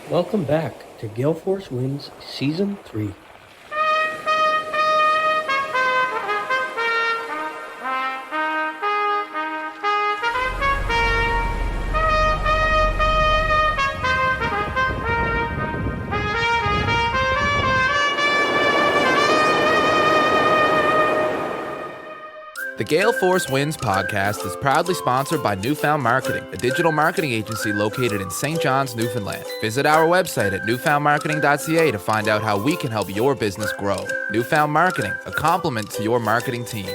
Welcome back to Gale Force Wins Season 3. The Gale Force Wins podcast is proudly sponsored by Newfound Marketing, a digital marketing agency located in St. John's, Newfoundland. Visit our website at newfoundmarketing.ca to find out how we can help your business grow. Newfound Marketing, a complement to your marketing team.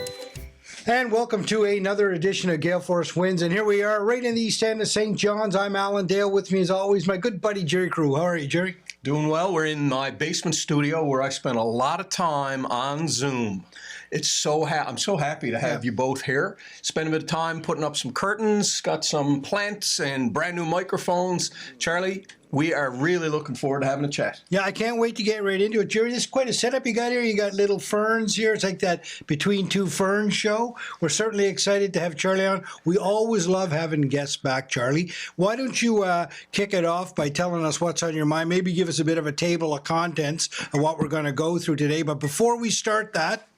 And welcome to another edition of Gale Force Wins. And here we are right in the East End of St. John's. I'm Alan Dale. With me as always, my good buddy Jerry Crew. How are you, Jerry? Doing well. We're in my basement studio where I spent a lot of time on Zoom. I'm so happy to have you both here. Spend a bit of time putting up some curtains, got some plants and brand new microphones. Charlie, we are really looking forward to having a chat. Yeah, I can't wait to get right into it. Jerry, this is quite a setup you got here. You got little ferns here. It's like that Between Two Ferns show. We're certainly excited to have Charlie on. We always love having guests back, Charlie. Why don't you kick it off by telling us what's on your mind? Maybe give us a bit of a table of contents of what we're going to go through today. But before we start that,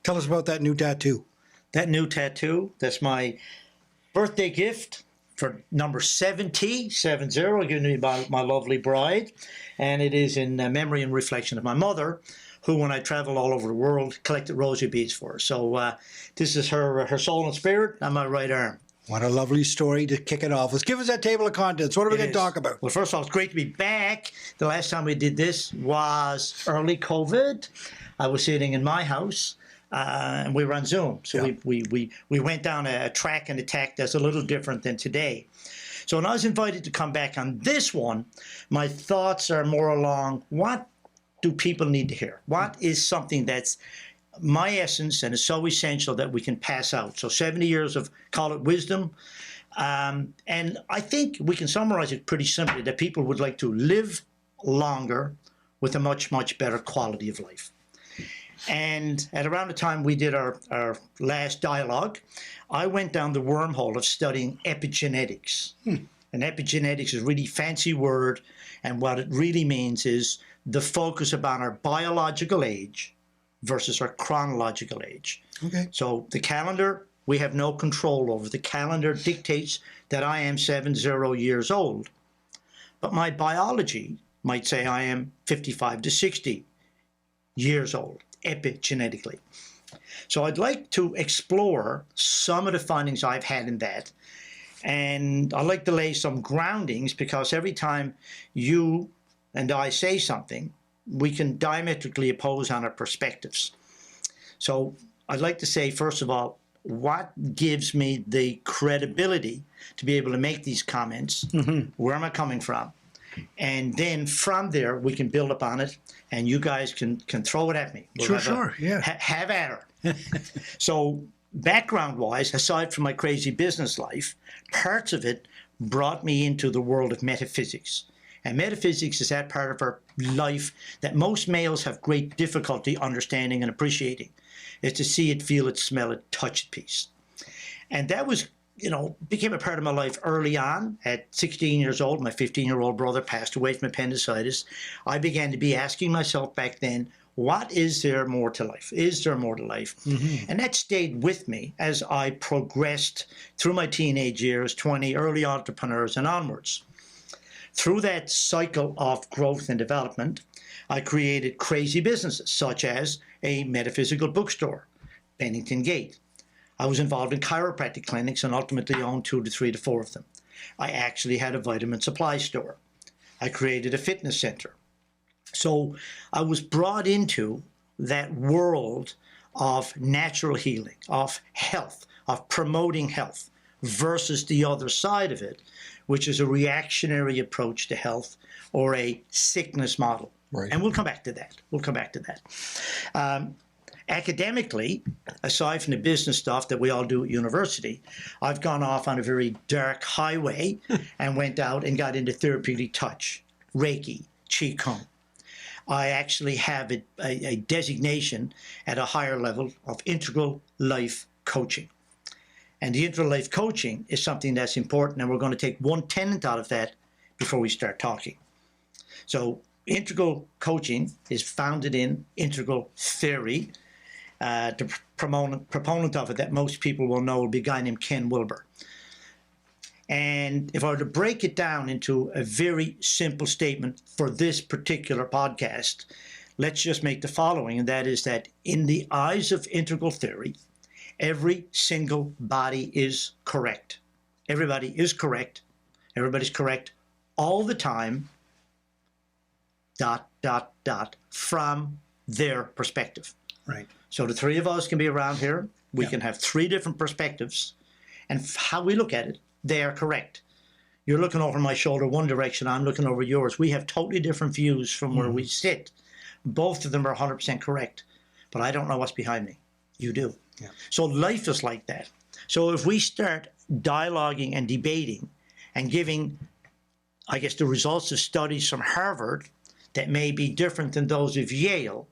tell us about that new tattoo. That new tattoo, that's my birthday gift for number 70, given me by my lovely bride. And it is in memory and reflection of my mother, who, when I traveled all over the world, collected rosary beads for her. So this is her soul and spirit on my right arm. What a lovely story to kick it off. Let's give us that table of contents. What are we going to talk about? Well, first of all, it's great to be back. The last time we did this was early COVID. I was sitting in my house. And we were on Zoom. So we went down a track and a tack that's a little different than today. So when I was invited to come back on this one, my thoughts are more along, what do people need to hear? What is something that's my essence and is so essential that we can pass out? So 70 years of, call it wisdom. And I think we can summarize it pretty simply, that people would like to live longer with a much, much better quality of life. And at around the time we did our last dialogue, I went down the wormhole of studying epigenetics. And epigenetics is a really fancy word, and what it really means is the focus upon our biological age versus our chronological age. Okay. So the calendar, we have no control over. The calendar dictates that I am 70 years old. But my biology might say I am 55 to 60 years old. Epigenetically. So I'd like to explore some of the findings I've had in that. And I'd like to lay some groundings, because every time you and I say something, we can diametrically oppose on our perspectives. So I'd like to say, first of all, what gives me the credibility to be able to make these comments? Where am I coming from? And then from there, we can build upon it, and you guys can throw it at me. Sure, yeah. Have at her. So background-wise, aside from my crazy business life, parts of it brought me into the world of metaphysics. And metaphysics is that part of our life that most males have great difficulty understanding and appreciating. It's to see it, feel it, smell it, touch it piece. And that was, became a part of my life early on. At 16 years old, my 15-year-old brother passed away from appendicitis. I began to be asking myself back then, what is there more to life? Is there more to life? And that stayed with me as I progressed through my teenage years, 20, early entrepreneurs and onwards. Through that cycle of growth and development, I created crazy businesses, such as a metaphysical bookstore, Bennington Gate. I was involved in chiropractic clinics and ultimately owned 2 to 3 to 4 of them. I actually had a vitamin supply store. I created a fitness center. So I was brought into that world of natural healing, of health, of promoting health, versus the other side of it, which is a reactionary approach to health or a sickness model. Right. And we'll come back to that. Academically, aside from the business stuff that we all do at university, I've gone off on a very dark highway and went out and got into therapeutic touch, Reiki, Qigong. I actually have a designation at a higher level of integral life coaching. And the integral life coaching is something that's important, and we're going to take one tenet out of that before we start talking. So integral coaching is founded in integral theory. The proponent of it that most people will know will be a guy named Ken Wilber. And if I were to break it down into a very simple statement for this particular podcast, let's just make the following, and that is that in the eyes of integral theory, every single body is correct. Everybody is correct. Everybody's correct all the time, ... from their perspective. Right. So the three of us can be around here. We can have three different perspectives. And how we look at it, they are correct. You're looking over my shoulder one direction, I'm looking over yours. We have totally different views from where we sit. Both of them are 100% correct. But I don't know what's behind me. You do. Yeah. So life is like that. So if we start dialoguing and debating and giving, I guess, the results of studies from Harvard that may be different than those of Yale,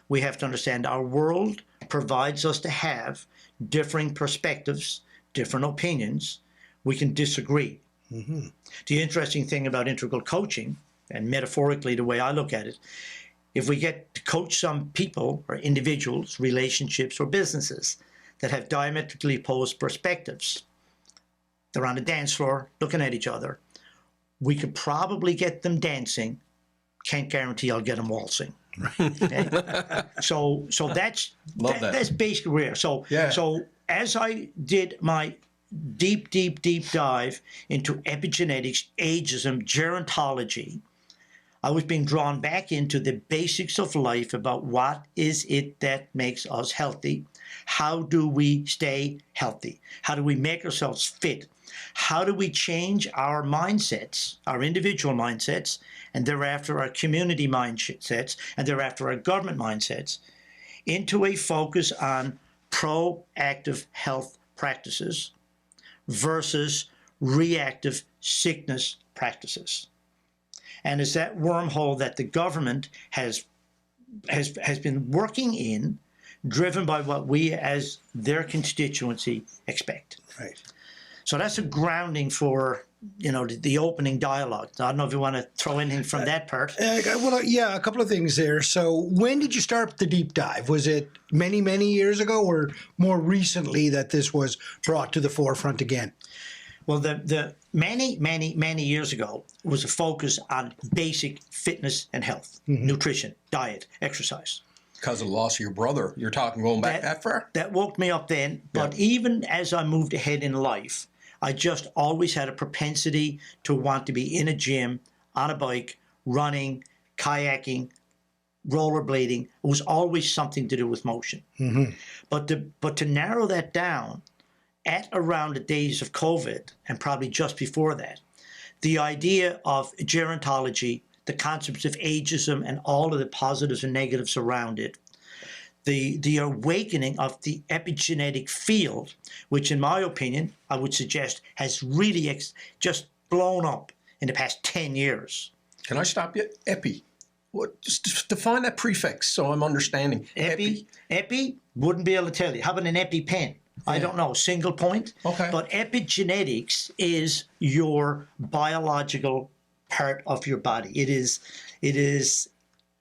we have to understand our world provides us to have differing perspectives, different opinions. We can disagree. Mm-hmm. The interesting thing about integral coaching, and metaphorically the way I look at it, if we get to coach some people or individuals, relationships or businesses that have diametrically opposed perspectives, they're on the dance floor looking at each other, we could probably get them dancing. Can't guarantee I'll get them waltzing. Okay? So that's that's basically where. So as I did my deep dive into epigenetics, ageism, gerontology, I was being drawn back into the basics of life about what is it that makes us healthy. How do we stay healthy? How do we make ourselves fit? How do we change our mindsets, our individual mindsets, and thereafter our community mindsets, and thereafter our government mindsets, into a focus on proactive health practices versus reactive sickness practices? And it's that wormhole that the government has been working in, driven by what we as their constituency expect. Right. So that's a grounding for, the opening dialogue. I don't know if you want to throw anything from that part. Yeah, a couple of things there. So when did you start the deep dive? Was it many, many years ago or more recently that this was brought to the forefront again? Well, the many years ago was a focus on basic fitness and health, nutrition, diet, exercise. Because of the loss of your brother. You're talking going back that far? That woke me up then. But even as I moved ahead in life, I just always had a propensity to want to be in a gym, on a bike, running, kayaking, rollerblading. It was always something to do with motion. Mm-hmm. But to narrow that down, at around the days of COVID, and probably just before that, the idea of gerontology, the concepts of ageism and all of the positives and negatives around it, the awakening of the epigenetic field, which in my opinion, I would suggest has really just blown up in the past 10 years. Can I stop you? Epi. What? Just define that prefix so I'm understanding. Epi wouldn't be able to tell you. How about an EpiPen? I don't know, single point. Okay. But epigenetics is your biological part of your body. It is,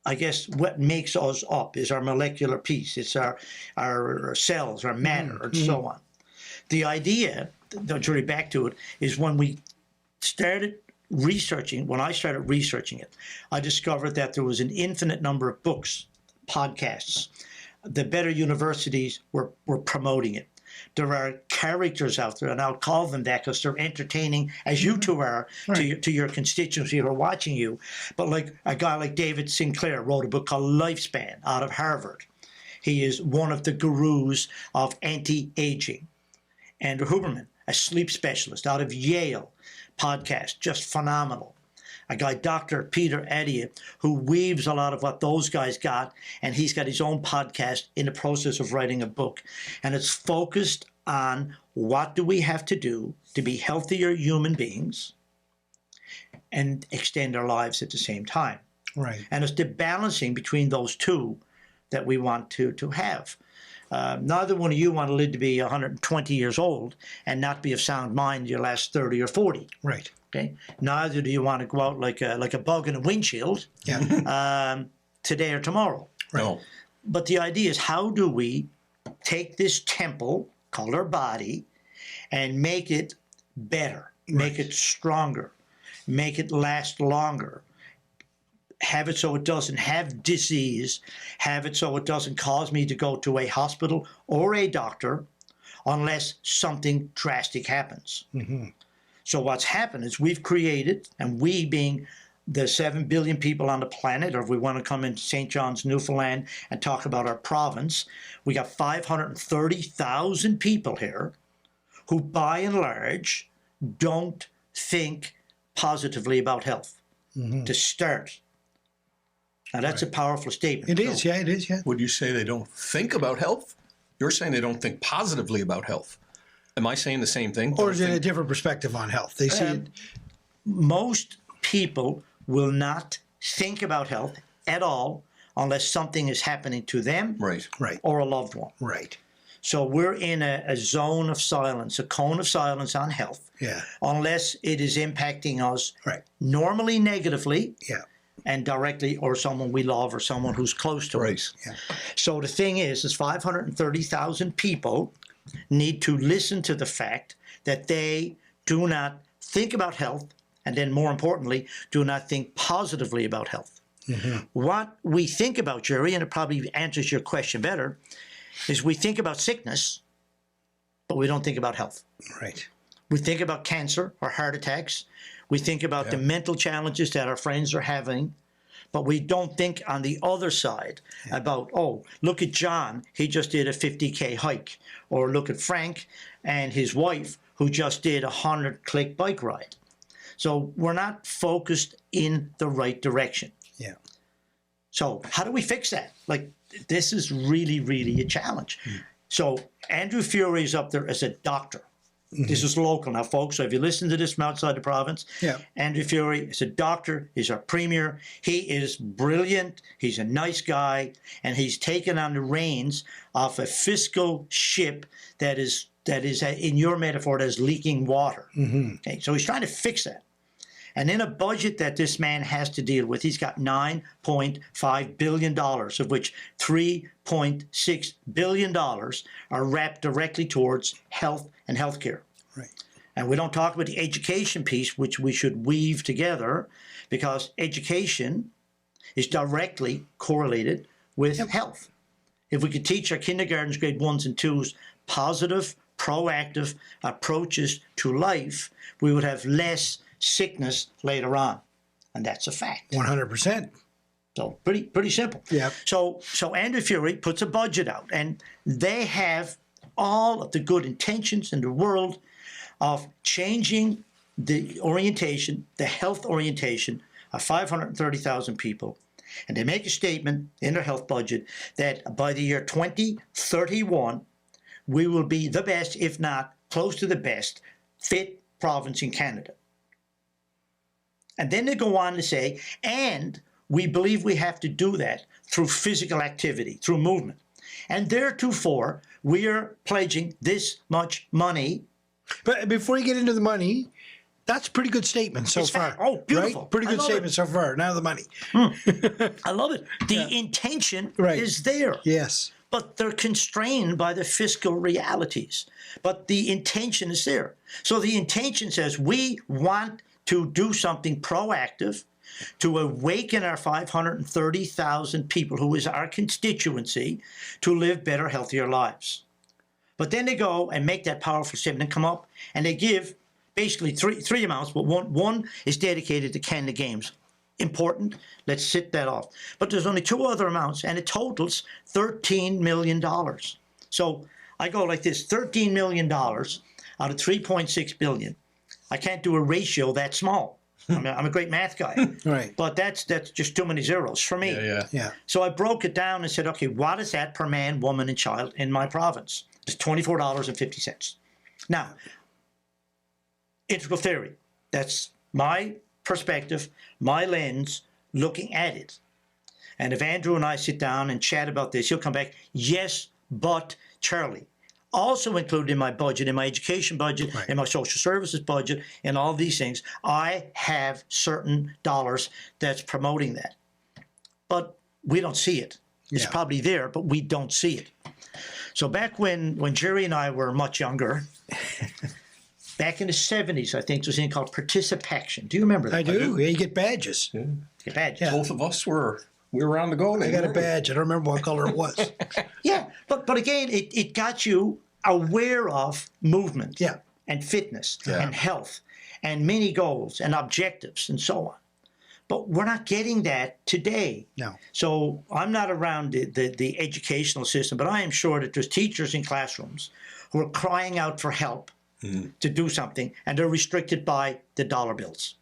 I guess, what makes us up is our molecular piece. It's our cells, our matter, and so on. The idea, jury back to it, is when I started researching it, I discovered that there was an infinite number of books, podcasts. The better universities were promoting it. There are characters out there, and I'll call them that because they're entertaining, as you two are, to your constituency who are watching you. But like a guy like David Sinclair wrote a book called Lifespan out of Harvard. He is one of the gurus of anti-aging. Andrew Huberman, a sleep specialist out of Yale, podcast, just phenomenal. A guy, Dr. Peter Attia, who weaves a lot of what those guys got, and he's got his own podcast in the process of writing a book. And it's focused on what do we have to do to be healthier human beings and extend our lives at the same time. Right. And it's the balancing between those two that we want to have. Neither one of you want to live to be 120 years old and not be of sound mind your last 30 or 40. Right. Okay. Neither do you want to go out like a bug in a windshield today or tomorrow. No. But the idea is, how do we take this temple called our body and make it better, make it stronger, make it last longer, have it so it doesn't have disease, have it so it doesn't cause me to go to a hospital or a doctor unless something drastic happens. So what's happened is we've created, and we being the 7 billion people on the planet, or if we want to come into St. John's, Newfoundland, and talk about our province, we got 530,000 people here who, by and large, don't think positively about health to start. Now, that's a powerful statement. It is, it is. Would you say they don't think about health? You're saying they don't think positively about health. Am I saying the same thing? Or is it a different perspective on health? They see it. Most people will not think about health at all unless something is happening to them Right. or a loved one. Right. So we're in a zone of silence, a cone of silence on health, Yeah. unless it is impacting us Right. normally negatively Yeah. and directly, or someone we love or someone who's close to us. Yeah. So the thing is 530,000 people need to listen to the fact that they do not think about health, and then more importantly, do not think positively about health. What we think about, Jerry, and it probably answers your question better, is we think about sickness, but we don't think about health. Right. We think about cancer or heart attacks. We think about the mental challenges that our friends are having, but we don't think on the other side about, oh, look at John, he just did a 50K hike. Or look at Frank and his wife, who just did a 100-click bike ride. So we're not focused in the right direction. Yeah. So how do we fix that? Like, this is really, really a challenge. So Andrew Fury is up there as a doctor. This is local now, folks. So if you listen to this from outside the province, Andrew Fury is a doctor. He's our premier. He is brilliant. He's a nice guy. And he's taken on the reins of a fiscal ship that is in your metaphor, that is leaking water. Okay, so he's trying to fix that. And in a budget that this man has to deal with, he's got $9.5 billion, of which $3.6 billion are wrapped directly towards health and healthcare. Right. And we don't talk about the education piece, which we should weave together, because education is directly correlated with health. If we could teach our kindergartens, grade 1s and 2s, positive, proactive approaches to life, we would have less sickness later on. And that's a fact. 100%. So pretty simple. Yeah. So Andrew Fury puts a budget out, and they have all of the good intentions in the world of changing the orientation, the health orientation of 530,000 people. And they make a statement in their health budget that by the year 2031, we will be the best, if not close to the best, fit province in Canada. And then they go on to say, and we believe we have to do that through physical activity, through movement. And theretofore, we are pledging this much money. But before you get into the money, that's a pretty good statement so far. Oh, beautiful. Right? Pretty good statement so far. Now the money. I love it. The intention is there. Yes. But they're constrained by the fiscal realities. But the intention is there. So the intention says we want to do something proactive to awaken our 530,000 people, who is our constituency, to live better, healthier lives. But then they go and make that powerful statement and come up and they give basically three amounts, but one is dedicated to Canada Games. Important. Let's sit that off. But there's only two other amounts, and it totals $13 million. So I go like this: $13 million out of $3.6 billion. I can't do a ratio that small. I'm a great math guy. Right. But that's just too many zeros for me. Yeah. So I broke it down and said, okay, what is that per man, woman, and child in my province? It's $24.50. Now, integral theory. That's my perspective, my lens, looking at it. And if Andrew and I sit down and chat about this, he'll come back, yes, but Charlie, also included in my budget, in my education budget, Right. in my social services budget, and all these things. I have certain dollars that's promoting that. But we don't see it. It's Yeah. probably there, but we don't see it. So back when Jerry and I were much younger, back in the 70s, I think, there was a thing called participation. Do you remember that? I do. Yeah, you get badges. Get badges. Yeah. Both of us we were on the go. I got a badge. I don't remember what color it was. Yeah, but again, it got you aware of movement Yeah. and fitness Yeah. and health and many goals and objectives and so on. But we're not getting that today. No. So I'm not around the educational system, but I am sure that there's teachers in classrooms who are crying out for help to do something, and they're restricted by the dollar bills.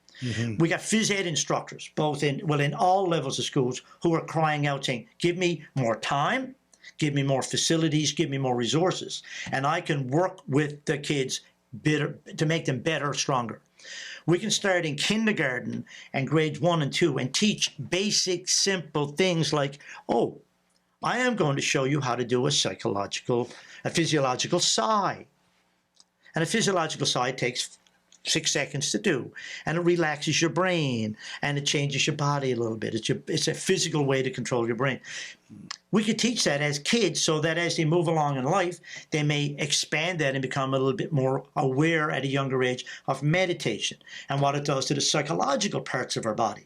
We got phys ed instructors, both in all levels of schools, who are crying out saying, give me more time, give me more facilities, give me more resources, and I can work with the kids better to make them better, stronger. We can start in kindergarten and grades 1 and 2 and teach basic, simple things like, oh, I am going to show you how to do a physiological sigh. And a physiological sigh takes 6 seconds to do, and it relaxes your brain, and it changes your body a little bit. It's a physical way to control your brain. We could teach that as kids so that as they move along in life, they may expand that and become a little bit more aware at a younger age of meditation and what it does to the psychological parts of our body.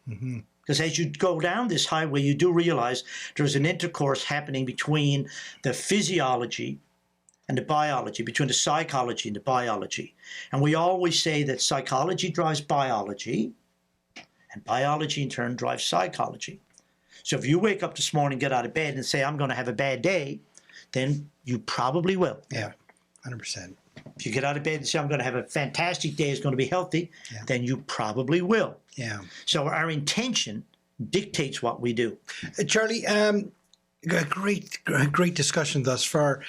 Because as you go down this highway, you do realize there's an intercourse happening between the physiology and the biology, between the psychology and the biology. And we always say that psychology drives biology, and biology in turn drives psychology. So if you wake up this morning, get out of bed and say, I'm going to have a bad day, then you probably will. Yeah, 100%. If you get out of bed and say, I'm going to have a fantastic day, it's going to be healthy, then you probably will. Yeah. So our intention dictates what we do. Charlie, a great discussion thus far.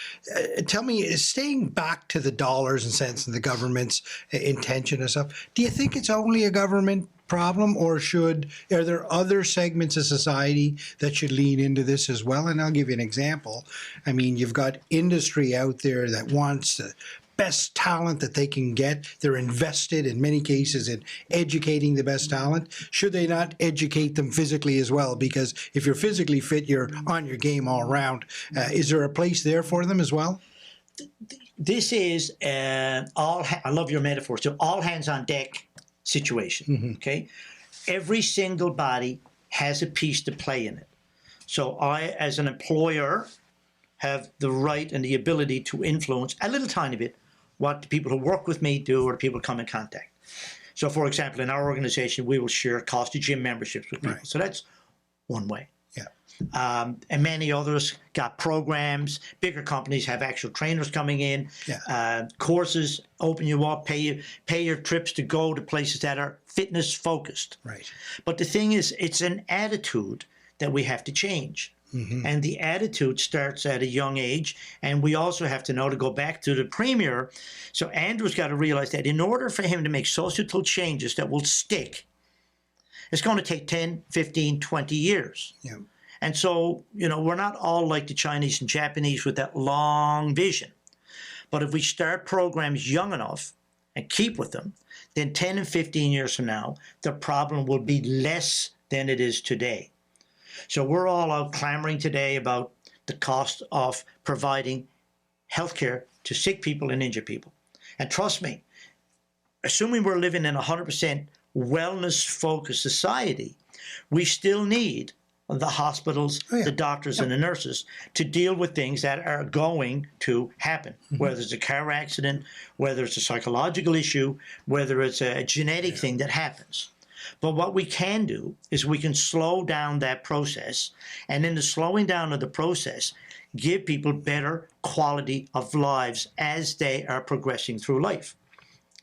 Tell me, is staying back to the dollars and cents and the government's intention and stuff, do you think it's only a government problem, or are there other segments of society that should lean into this as well? And I'll give you an example. I mean, you've got industry out there that wants the best talent that they can get. They're invested in many cases in educating the best talent. Should they not educate them physically as well? Because if you're physically fit, you're on your game all around. Is there a place there for them as well? This is I love your metaphor. So all hands on deck situation. Okay, every single body has a piece to play in it. So I, as an employer, have the right and the ability to influence a little tiny bit what the people who work with me do or the people who come in contact. So, for example, in our organization, we will share cost of gym memberships with people. Right. So that's one way. Yeah. And many others got programs. Bigger companies have actual trainers coming in. Yeah. Courses open you up, pay your trips to go to places that are fitness focused. Right. But the thing is, it's an attitude that we have to change. And the attitude starts at a young age. And we also have to know, to go back to the premier. So Andrew's got to realize that in order for him to make societal changes that will stick, it's going to take 10, 15, 20 years. Yeah. And so, we're not all like the Chinese and Japanese with that long vision. But if we start programs young enough and keep with them, then 10 and 15 years from now, the problem will be less than it is today. So we're all out clamoring today about the cost of providing healthcare to sick people and injured people. And trust me, assuming we're living in a 100% wellness-focused society, we still need the hospitals, the doctors, and the nurses to deal with things that are going to happen, whether it's a car accident, whether it's a psychological issue, whether it's a genetic thing that happens. But what we can do is we can slow down that process, and in the slowing down of the process, give people better quality of lives as they are progressing through life.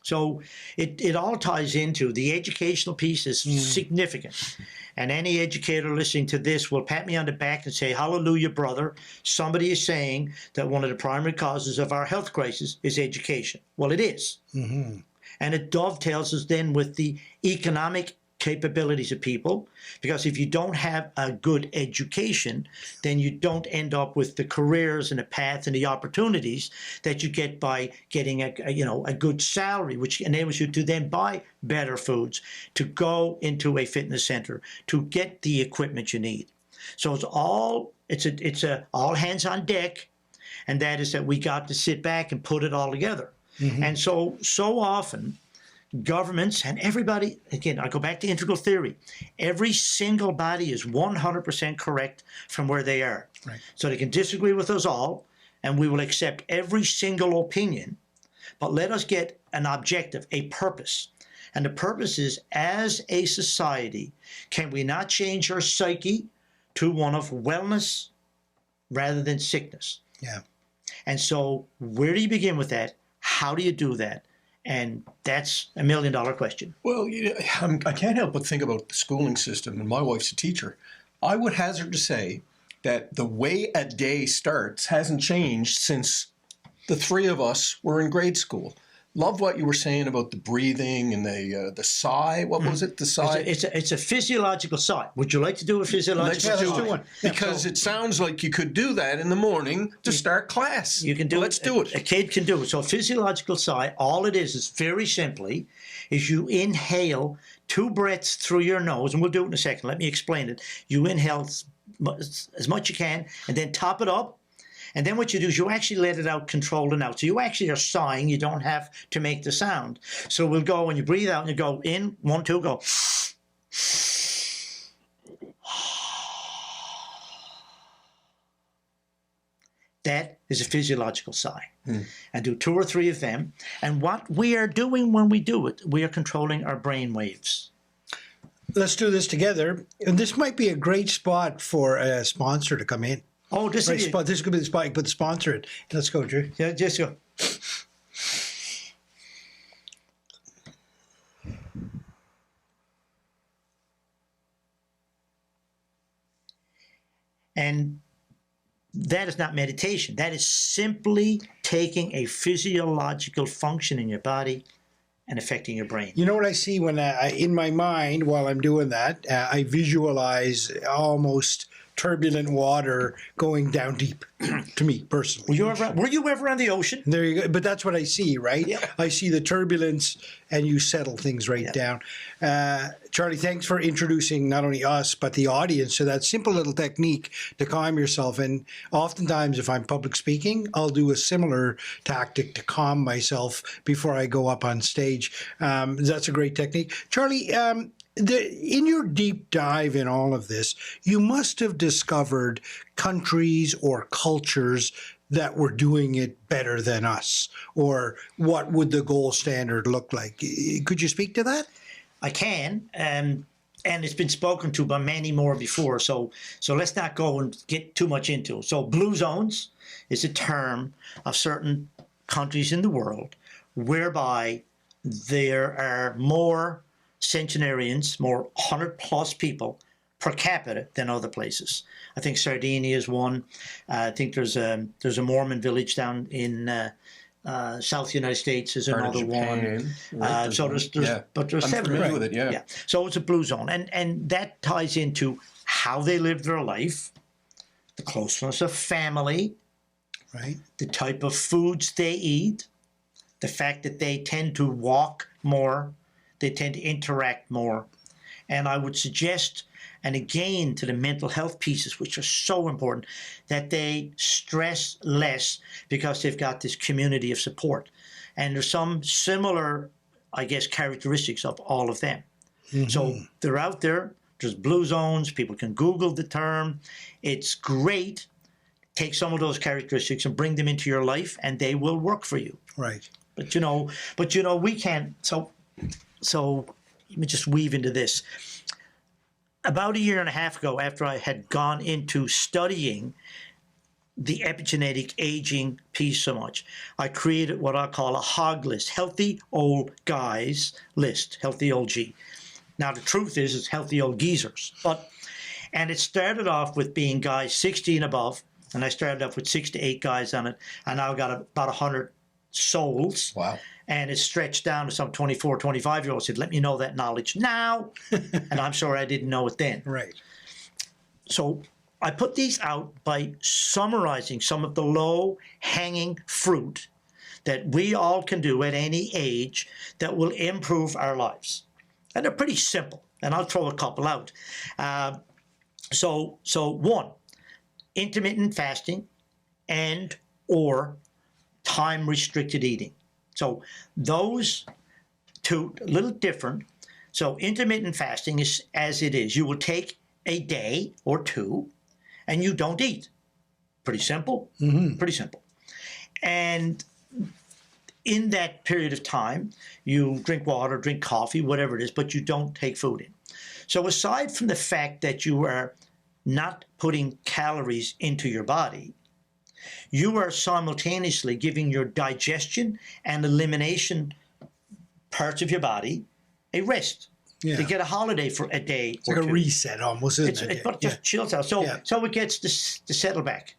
So it all ties into the educational piece is significant. And any educator listening to this will pat me on the back and say, hallelujah, brother. Somebody is saying that one of the primary causes of our health crisis is education. Well, it is. And it dovetails us then with the economic capabilities of people, because if you don't have a good education, then you don't end up with the careers and the path and the opportunities that you get by getting a good salary, which enables you to then buy better foods, to go into a fitness center, to get the equipment you need. So it's a all hands on deck, and that is that we got to sit back and put it all together. And so often governments and everybody, again, I go back to integral theory. Every single body is 100% correct from where they are. Right. So they can disagree with us all, and we will accept every single opinion, but let us get an objective, a purpose. And the purpose is, as a society, can we not change our psyche to one of wellness rather than sickness? Yeah. And so where do you begin with that? How do you do that? And that's $1 million question. Well, I can't help but think about the schooling system, and my wife's a teacher. I would hazard to say that the way a day starts hasn't changed since the three of us were in grade school. Love what you were saying about the breathing and the sigh. What was it? The sigh? It's a physiological sigh. Would you like to do a physiological Let's sigh? do one. Because it sounds like you could do that in the morning to start class. You can do it. Let's do it. A kid can do it. So a physiological sigh, all it is very simply, is you inhale 2 breaths through your nose, and we'll do it in a second. Let me explain it. You inhale as much you can, and then top it up. And then what you do is you actually let it out, controlled and out. So you actually are sighing. You don't have to make the sound. So we'll go, when you breathe out and you go in, 1, 2, go. That is a physiological sigh. And do 2 or 3 of them. And what we are doing when we do it, we are controlling our brain waves. Let's do this together. And this might be a great spot for a sponsor to come in. Oh, this Right, is this could be the spot, but sponsor it. Let's go, Drew. yeah, just go. And that is not meditation. That is simply taking a physiological function in your body and affecting your brain. You know what I see when in my mind while I'm doing that, I visualize almost turbulent water going down deep to me personally. Were you ever on the ocean? There you go. But that's what I see, right? Yeah. I see the turbulence and you settle things right down. Charlie, thanks for introducing not only us, but the audience to that simple little technique to calm yourself. And oftentimes, if I'm public speaking, I'll do a similar tactic to calm myself before I go up on stage. That's a great technique. Charlie, in your deep dive in all of this, you must have discovered countries or cultures that were doing it better than us, or what would the gold standard look like? Could you speak to that? I can, and it's been spoken to by many more before. So let's not go and get too much into it. So blue zones is a term of certain countries in the world whereby there are more centenarians, more 100+ people per capita than other places. I think Sardinia is one. I think there's a Mormon village down in South United States is another one. Right? So there's but there's I'm 7. familiar with it, yeah. So it's a blue zone, and that ties into how they live their life, the closeness of family, Right. the type of foods they eat, the fact that they tend to walk more, they tend to interact more. And I would suggest, and again to the mental health pieces, which are so important, that they stress less because they've got this community of support. And there's some similar, I guess, characteristics of all of them. So they're out there. There's blue zones. People can Google the term. It's great. Take some of those characteristics and bring them into your life, and they will work for you. Right. But we can't. So let me just weave into this. About 1.5 years ago, after I had gone into studying the epigenetic aging piece so much, I created what I call a HOG list, healthy old guys list, healthy old G. Now, the truth is, it's healthy old geezers. And it started off with being guys 60 and above, and I started off with 6 to 8 guys on it, and now I've got about 100 souls. Wow. And it's stretched down to some 24, 25-year-olds said, let me know that knowledge now. And I'm sorry I didn't know it then. Right. So I put these out by summarizing some of the low-hanging fruit that we all can do at any age that will improve our lives. And they're pretty simple. And I'll throw a couple out. So one, intermittent fasting and or time-restricted eating. So those two, a little different. So intermittent fasting is as it is. You will take a day or two and you don't eat. Pretty simple. Pretty simple. And in that period of time, you drink water, drink coffee, whatever it is, but you don't take food in. So aside from the fact that you are not putting calories into your body, you are simultaneously giving your digestion and elimination parts of your body a rest. Yeah. To get a holiday for a day It's or like two. a reset almost, isn't it? But just chills out. So it gets to settle back.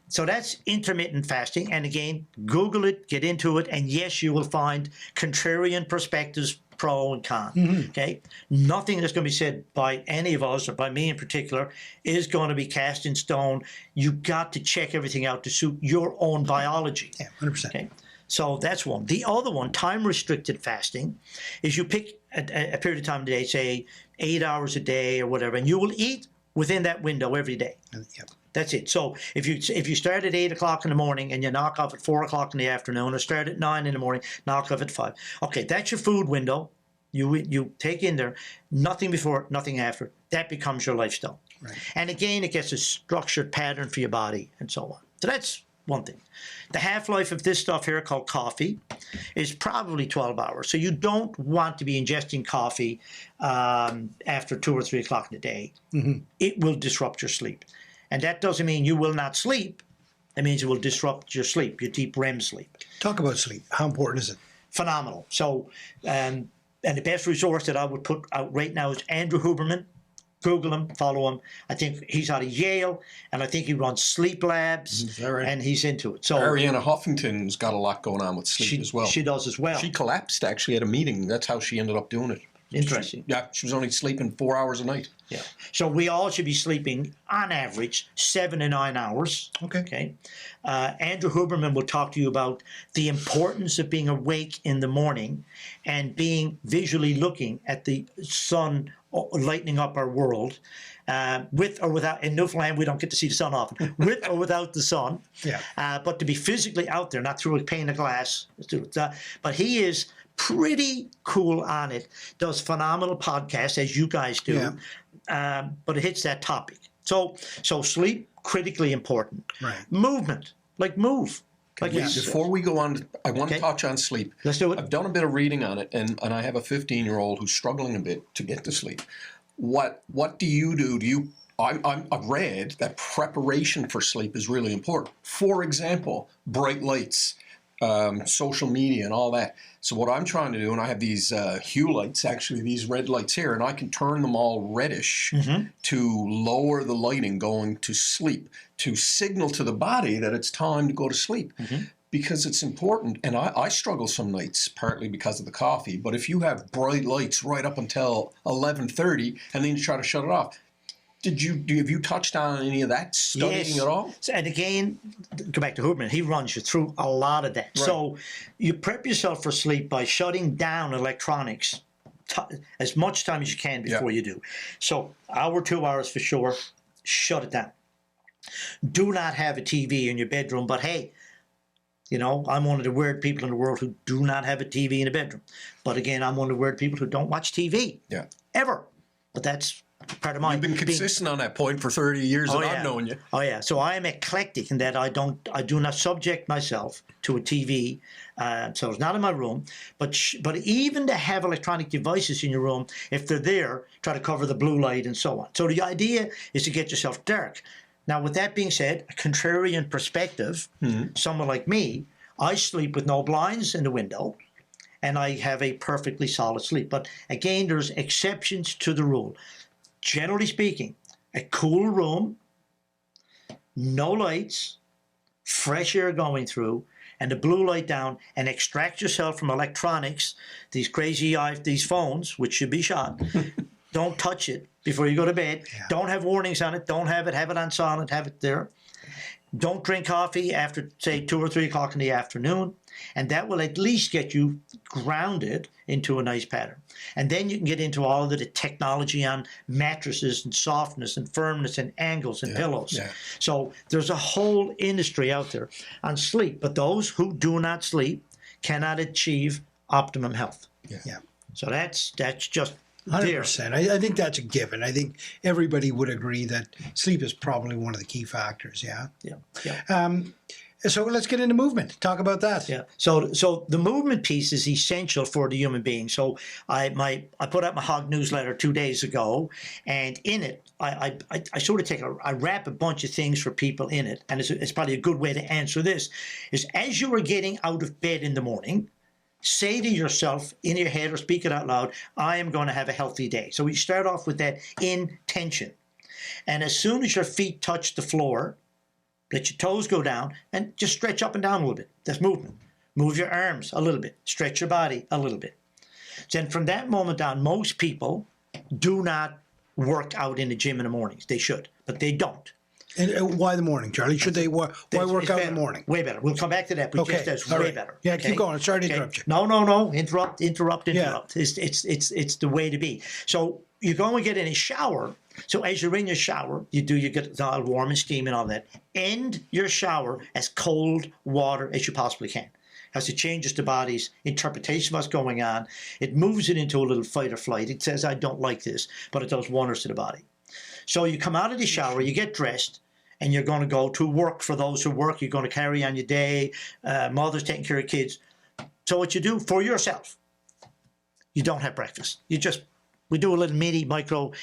So that's intermittent fasting. And again, Google it, get into it, and yes, you will find contrarian perspectives, pro and con. Okay? Nothing that's going to be said by any of us, or by me in particular, is going to be cast in stone. You got to check everything out to suit your own biology. Yeah, 100%. Okay? So that's one. The other one, time-restricted fasting, is you pick a period of time of the day, say 8 hours a day or whatever, and you will eat within that window every day. Yep. That's it. So if you start at 8 o'clock in the morning and you knock off at 4 o'clock in the afternoon, or start at 9 in the morning, knock off at 5. Okay, that's your food window. You take in there, nothing before, nothing after. That becomes your lifestyle. Right. And again, it gets a structured pattern for your body and so on. So that's one thing. The half-life of this stuff here called coffee is probably 12 hours. So you don't want to be ingesting coffee after 2 or 3 o'clock in the day. It will disrupt your sleep. And that doesn't mean you will not sleep. It means it will disrupt your sleep, your deep REM sleep. Talk about sleep. How important is it? Phenomenal. So, and the best resource that I would put out right now is Andrew Huberman. Google him, follow him. I think he's out of Yale, and I think he runs sleep labs, Is that right? and he's into it. So Ariana Huffington's got a lot going on with sleep as well. She does as well. She collapsed actually at a meeting. That's how she ended up doing it. Interesting. She was only sleeping 4 hours a night. Yeah. So we all should be sleeping, on average, 7 to 9 hours. Okay. Andrew Huberman will talk to you about the importance of being awake in the morning and being visually looking at the sun lighting up our world. With or without, in Newfoundland, we don't get to see the sun often, with or without the sun. Yeah. But to be physically out there, not through a pane of glass. But he is pretty cool on it, does phenomenal podcasts, as you guys do, but it hits that topic. So sleep, critically important. Right. Movement, move. Before we go on, I want to touch on sleep. Let's do it. I've done a bit of reading on it, and I have a 15-year-old who's struggling a bit to get to sleep. What do you do? I've read that preparation for sleep is really important. For example, bright lights, social media, and all that. So what I'm trying to do, and I have these hue lights, actually, these red lights here, and I can turn them all reddish to lower the lighting going to sleep, to signal to the body that it's time to go to sleep. Because it's important, and I struggle some nights, partly because of the coffee, but if you have bright lights right up until 11:30, and then you try to shut it off, have you touched on any of that studying at all? And again, go back to Huberman. He runs you through a lot of that. Right. So you prep yourself for sleep by shutting down electronics as much time as you can before you do. So hour, 2 hours for sure, shut it down. Do not have a TV in your bedroom, but hey, I'm one of the weird people in the world who do not have a TV in a bedroom. But again, I'm one of the weird people who don't watch TV. Yeah. Ever. But that's part of my... You've been consistent on that point for 30 years that I've known you. Oh, yeah. So I am eclectic in that I do not subject myself to a TV. So it's not in my room. But even to have electronic devices in your room, if they're there, try to cover the blue light and so on. So the idea is to get yourself dark. Now, with that being said, a contrarian perspective, someone like me, I sleep with no blinds in the window, and I have a perfectly solid sleep. But again, there's exceptions to the rule. Generally speaking, a cool room, no lights, fresh air going through, and the blue light down and extract yourself from electronics, these these phones, which should be shot. Don't touch it before you go to bed. Yeah. Don't have warnings on it. Don't have it on silent. Have it there. Don't drink coffee after, say, 2 or 3 o'clock in the afternoon. And that will at least get you grounded into a nice pattern. And then you can get into all of the technology on mattresses and softness and firmness and angles and pillows. Yeah. So there's a whole industry out there on sleep. But those who do not sleep cannot achieve optimum health. Yeah. So that's just 100%. I think that's a given. I think everybody would agree that sleep is probably one of the key factors. Yeah. Yeah. So let's get into movement. Talk about that. Yeah. So the movement piece is essential for the human being. So I put out my Hog newsletter 2 days ago, and in it I sort of I wrap a bunch of things for people in it, and it's probably a good way to answer this. Is as you are getting out of bed in the morning, say to yourself in your head or speak it out loud, I am going to have a healthy day. So we start off with that intention. And as soon as your feet touch the floor, let your toes go down and just stretch up and down a little bit. That's movement. Move your arms a little bit. Stretch your body a little bit. Then from that moment on, most people do not work out in the gym in the mornings. They should, but they don't. And why the morning, Charlie? Should they why work out in the morning? Way better. We'll come back to that, but Okay. just that's All way right. better. Yeah, Okay? keep going. Sorry to interrupt you. No. Interrupt. Yeah. It's the way to be. So you go and get in a shower. So as you're in your shower, you get it all warm and steam and all that. End your shower as cold water as you possibly can. As it changes the body's interpretation of what's going on. It moves it into a little fight or flight. It says, I don't like this, but it does wonders to the body. So you come out of the shower, you get dressed, and you're going to go to work. For those who work, you're going to carry on your day. Mother's taking care of kids. So what you do for yourself, you don't have breakfast. We do a little micro,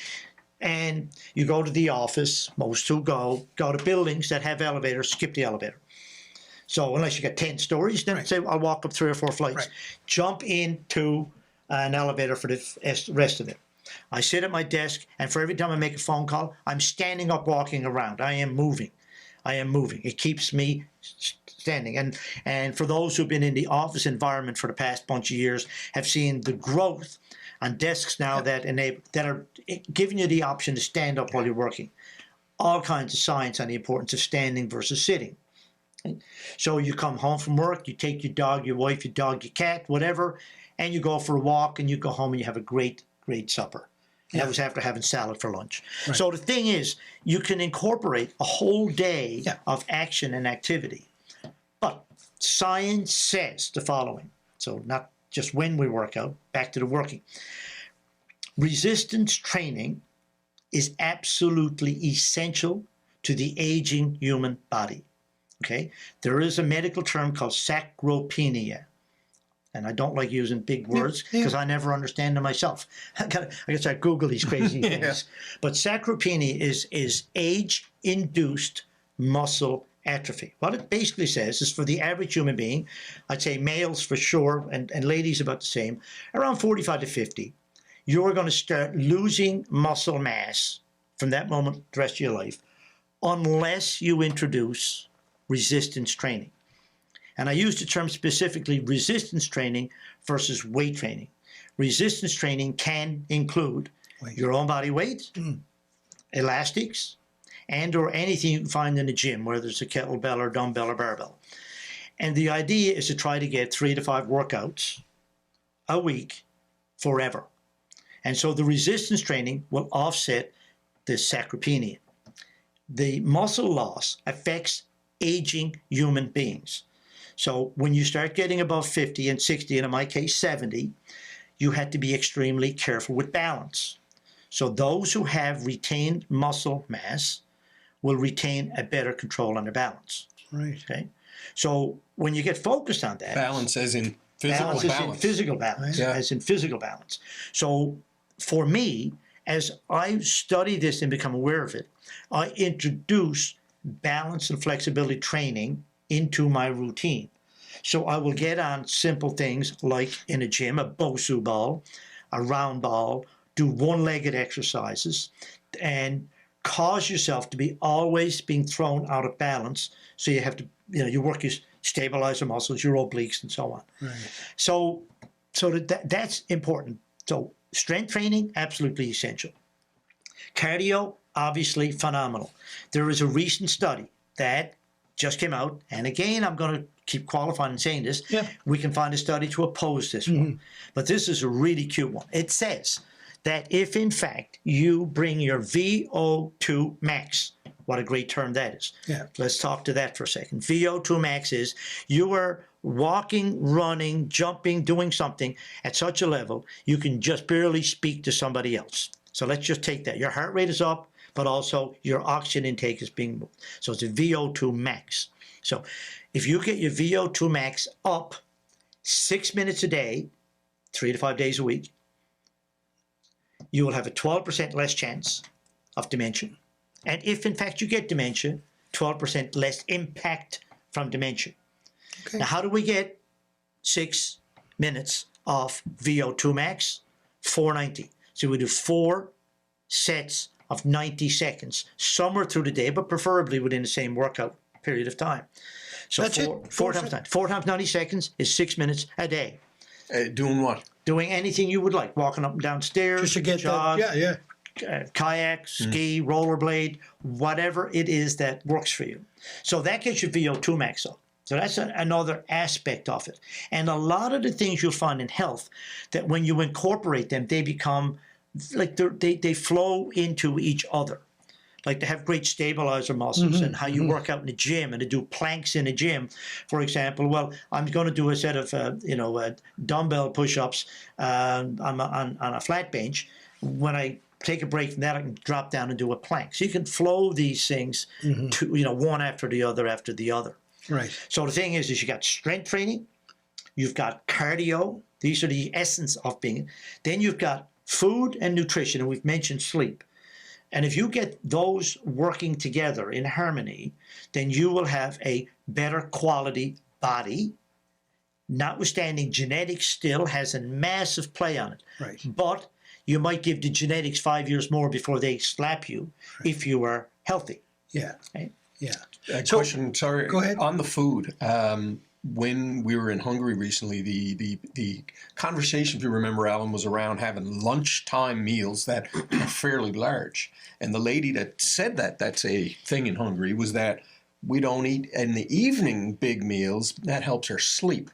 and you go to the office. Most who go to buildings that have elevators, skip the elevator. So unless you got 10 stories, then say, I'll walk up 3 or 4 flights. Right. Jump into an elevator for the rest of it. I sit at my desk, and for every time I make a phone call, I'm standing up, walking around. I am moving. It keeps me standing. And for those who've been in the office environment for the past bunch of years, have seen the growth on desks now that are giving you the option to stand up while you're working. All kinds of science on the importance of standing versus sitting. So you come home from work, you take your dog, your wife, your dog, your cat, whatever, and you go for a walk, and you go home and you have a great supper. And that was after having salad for lunch. Right. So the thing is, you can incorporate a whole day of action and activity. But science says the following. So not just when we work out, back to the working. Resistance training is absolutely essential to the aging human body. Okay? There is a medical term called sarcopenia. And I don't like using big words because I never understand them myself. I guess I Google these crazy things. But sarcopenia is age-induced muscle atrophy. What it basically says is for the average human being, I'd say males for sure, and ladies about the same, around 45 to 50, you're going to start losing muscle mass from that moment the rest of your life unless you introduce resistance training. And I use the term specifically resistance training versus weight training. Resistance training can include your own body weight, elastics, and or anything you can find in the gym, whether it's a kettlebell or dumbbell or barbell. And the idea is to try to get 3 to 5 workouts a week forever. And so the resistance training will offset the sarcopenia. The muscle loss affects aging human beings. So when you start getting above 50 and 60, and in my case 70, you have to be extremely careful with balance. So those who have retained muscle mass will retain a better control on their balance. Right. Okay. So when you get focused on that, Balance as in physical balance. As in physical balance. Yeah. As in physical balance. So for me, as I study this and become aware of it, I introduce balance and flexibility training into my routine. So I will get on simple things like in a gym, a Bosu ball, a round ball, do one-legged exercises, and cause yourself to be always being thrown out of balance. So you have to, your work is stabilize your muscles, your obliques, and so on. Right. So that's important. So strength training, absolutely essential. Cardio, obviously phenomenal. There is a recent study that just came out, and again, I'm going to keep qualifying and saying this. Yeah. We can find a study to oppose this one, but this is a really cute one. It says that if in fact you bring your VO2 max, what a great term that is. Yeah. Let's talk to that for a second. VO2 max is you are walking, running, jumping, doing something at such a level you can just barely speak to somebody else. So let's just take that. Your heart rate is up, but also your oxygen intake is being moved. So it's a VO2 max. So if you get your VO2 max up 6 minutes a day, 3 to 5 days a week, you will have a 12% less chance of dementia. And if in fact you get dementia, 12% less impact from dementia. Okay. Now, how do we get 6 minutes of VO2 max? 490. So we do 4 sets of 90 seconds, somewhere through the day, but preferably within the same workout period of time. So That's four it? times 90. 4 times 90 seconds is 6 minutes a day. Doing what? Doing anything you would like, walking up and down stairs, Just to get jog, that. Yeah. kayak, ski, rollerblade, whatever it is that works for you. So that gets your VO2 max up. So that's another aspect of it. And a lot of the things you'll find in health, that when you incorporate them, they become like they flow into each other. Like they have great stabilizer muscles, and how you work out in the gym and to do planks in the gym, for example. Well, I'm going to do a set of dumbbell push-ups on a flat bench. When I take a break from that, I can drop down and do a plank. So you can flow these things to one after the other. Right. So the thing is you got strength training, you've got cardio. These are the essence of being. Then you've got food and nutrition, and we've mentioned sleep. And if you get those working together in harmony, then you will have a better quality body. Notwithstanding, genetics still has a massive play on it. Right. But you might give the genetics 5 years more before they slap you if you are healthy. Yeah. Right? Yeah. Question, sorry. Go ahead. On the food, when we were in Hungary recently, the conversation, if you remember, Alan, was around having lunchtime meals that are fairly large. And the lady that said that, that's a thing in Hungary, was that we don't eat in the evening big meals. That helps our sleep,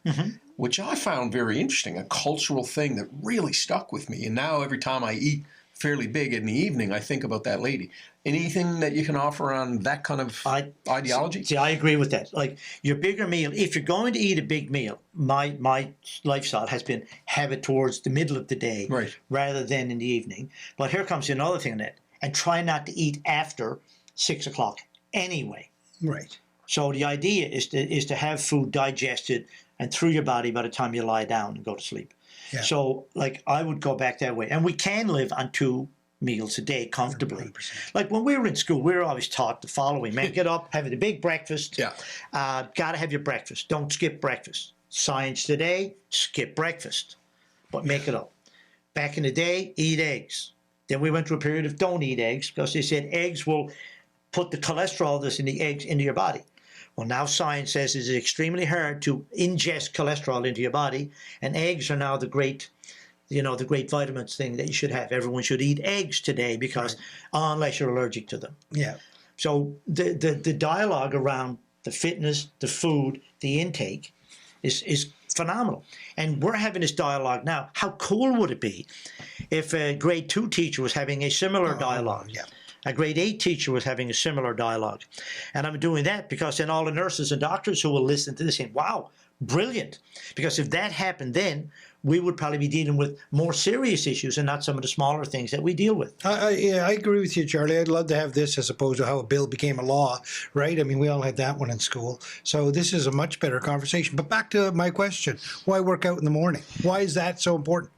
which I found very interesting, a cultural thing that really stuck with me. And now every time I eat fairly big in the evening, I think about that lady. Anything that you can offer on that kind of ideology? See, I agree with that. Like your bigger meal, if you're going to eat a big meal, my lifestyle has been have it towards the middle of the day rather than in the evening. But here comes another thing in that, and try not to eat after 6 o'clock anyway. Right. So the idea is to have food digested and through your body by the time you lie down and go to sleep. Yeah. So like I would go back that way. And we can live on 2 meals a day comfortably. 100%. Like when we were in school, we were always taught the following: man, get up, have a big breakfast. Yeah. Gotta have your breakfast. Don't skip breakfast. Science today, skip breakfast, but make it up. Back in the day, eat eggs. Then we went through a period of don't eat eggs because they said eggs will put the cholesterol that's in the eggs into your body. Well, now science says it's extremely hard to ingest cholesterol into your body, and eggs are now the great vitamins thing that you should have. Everyone should eat eggs today because unless you're allergic to them. Yeah. So the dialogue around the fitness, the food, the intake is phenomenal. And we're having this dialogue now. How cool would it be if a grade 2 teacher was having a similar dialogue? Yeah. A grade 8 teacher was having a similar dialogue. And I'm doing that because then all the nurses and doctors who will listen to this say, wow, brilliant. Because if that happened then, we would probably be dealing with more serious issues and not some of the smaller things that we deal with. Yeah, I agree with you, Charlie. I'd love to have this as opposed to how a bill became a law, right? I mean, we all had that one in school. So this is a much better conversation. But back to my question, why work out in the morning? Why is that so important?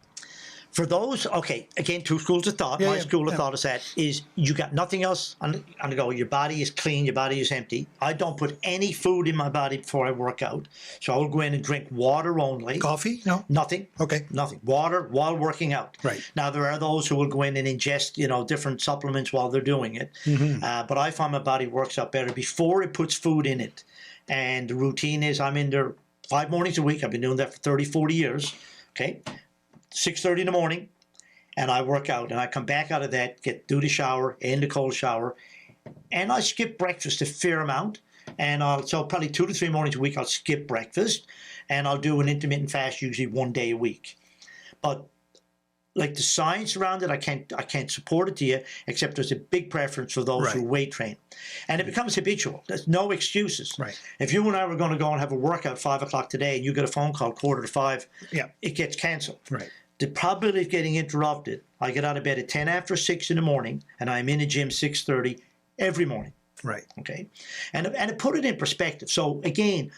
For those, okay, again, two schools of thought. My school of thought is that is you got nothing else on the go. Your body is clean. Your body is empty. I don't put any food in my body before I work out. So I will go in and drink water only. Coffee? No. Nothing. Okay. Nothing. Water while working out. Right. Now, there are those who will go in and ingest, different supplements while they're doing it. But I find my body works out better before it puts food in it. And the routine is I'm in there 5 mornings a week. I've been doing that for 30, 40 years. Okay. 6:30 in the morning, and I work out, and I come back out of that, do the shower, in the cold shower, and I skip breakfast a fair amount, and so probably 2 to 3 mornings a week I'll skip breakfast, and I'll do an intermittent fast usually 1 day a week. But like the science around it, I can't support it to you, except there's a big preference for those who weight train. And it becomes habitual. There's no excuses. Right. If you and I were going to go and have a workout 5 o'clock today and you get a phone call 4:45, it gets canceled. Right. The probability of getting interrupted, I get out of bed at 10 after 6 in the morning, and I'm in the gym 6:30 every morning. Right. Okay. And to put it in perspective, so again,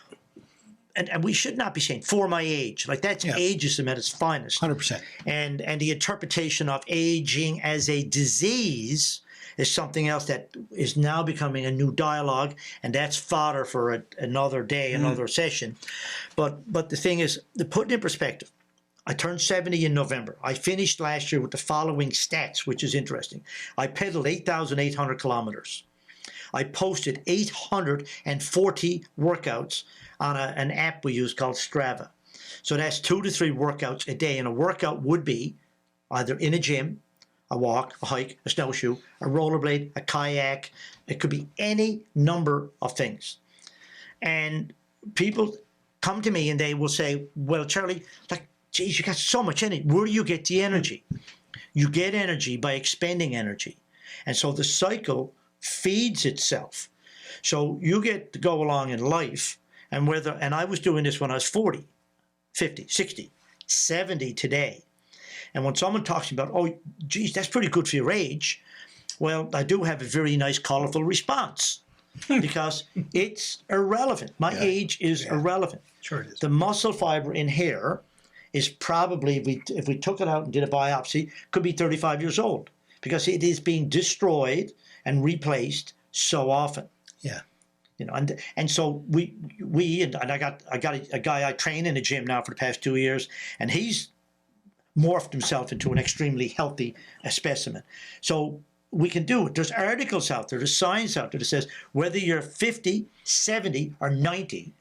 and we should not be saying for my age, like that's ageism at its finest. 100%. And the interpretation of aging as a disease is something else that is now becoming a new dialogue, and that's fodder for another day, another session. But the thing is, to put it in perspective, I turned 70 in November. I finished last year with the following stats, which is interesting. I pedaled 8,800 kilometers. I posted 840 workouts on an app we use called Strava. So that's 2 to 3 workouts a day. And a workout would be either in a gym, a walk, a hike, a snowshoe, a rollerblade, a kayak. It could be any number of things. And people come to me and they will say, well, Charlie, like, geez, you got so much energy. Where do you get the energy? You get energy by expending energy. And so the cycle feeds itself. So you get to go along in life, and I was doing this when I was 40, 50, 60, 70 today. And when someone talks about, oh, geez, that's pretty good for your age, well, I do have a very nice, colorful response because it's irrelevant. My age is irrelevant. Sure it is. The muscle fiber in hair is probably, if we took it out and did a biopsy, could be 35 years old because it is being destroyed and replaced so often. Yeah. And so we I got a guy I train in the gym now for the past 2 years, and he's morphed himself into an extremely healthy specimen. So we can do it. There's articles out there, there's science out there that says whether you're 50, 70, or 90,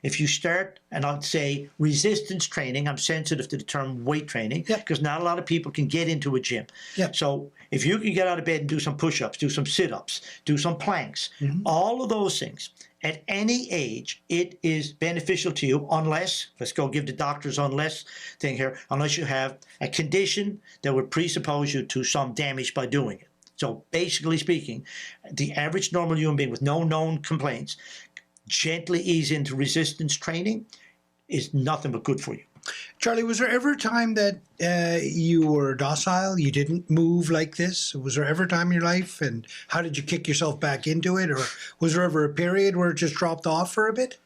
if you start, and I'd say resistance training, I'm sensitive to the term weight training, because not a lot of people can get into a gym. So if you can get out of bed and do some push-ups, do some sit-ups, do some planks, all of those things, at any age, it is beneficial to you unless, let's go give the doctor's unless thing here, unless you have a condition that would presuppose you to some damage by doing it. So basically speaking, the average normal human being with no known complaints gently ease into resistance training is nothing but good for you. Charlie, was there ever a time that you were docile, you didn't move like this? Was there ever a time in your life, and how did you kick yourself back into it? Or was there ever a period where it just dropped off for a bit?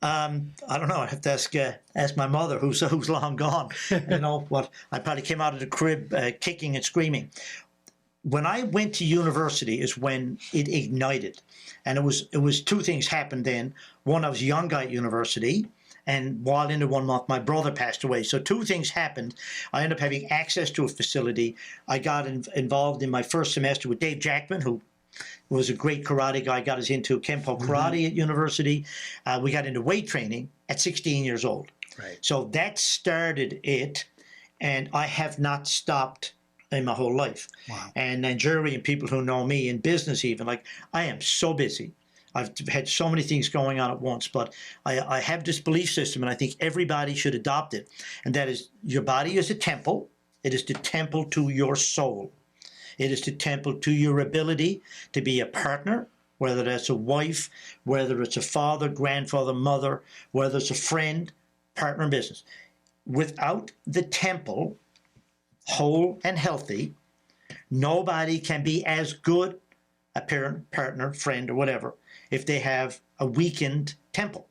I don't know. I have to ask my mother, who's long gone. I probably came out of the crib kicking and screaming. When I went to university is when it ignited. And it was 2 things happened then. One, I was a young guy at university, and while in the 1 month, my brother passed away. So 2 things happened. I ended up having access to a facility. I got involved in my first semester with Dave Jackman, who was a great karate guy, got us into Kempo karate at university. We got into weight training at 16 years old. Right. So that started it, and I have not stopped in my whole life. Wow. And Jerry and people who know me in business even, like, I am so busy. I've had so many things going on at once, but I have this belief system, and I think everybody should adopt it. And that is, your body is a temple. It is the temple to your soul. It is the temple to your ability to be a partner, whether that's a wife, whether it's a father, grandfather, mother, whether it's a friend, partner in business. Without the temple, whole and healthy, nobody can be as good a parent, partner, friend, or whatever if they have a weakened temple.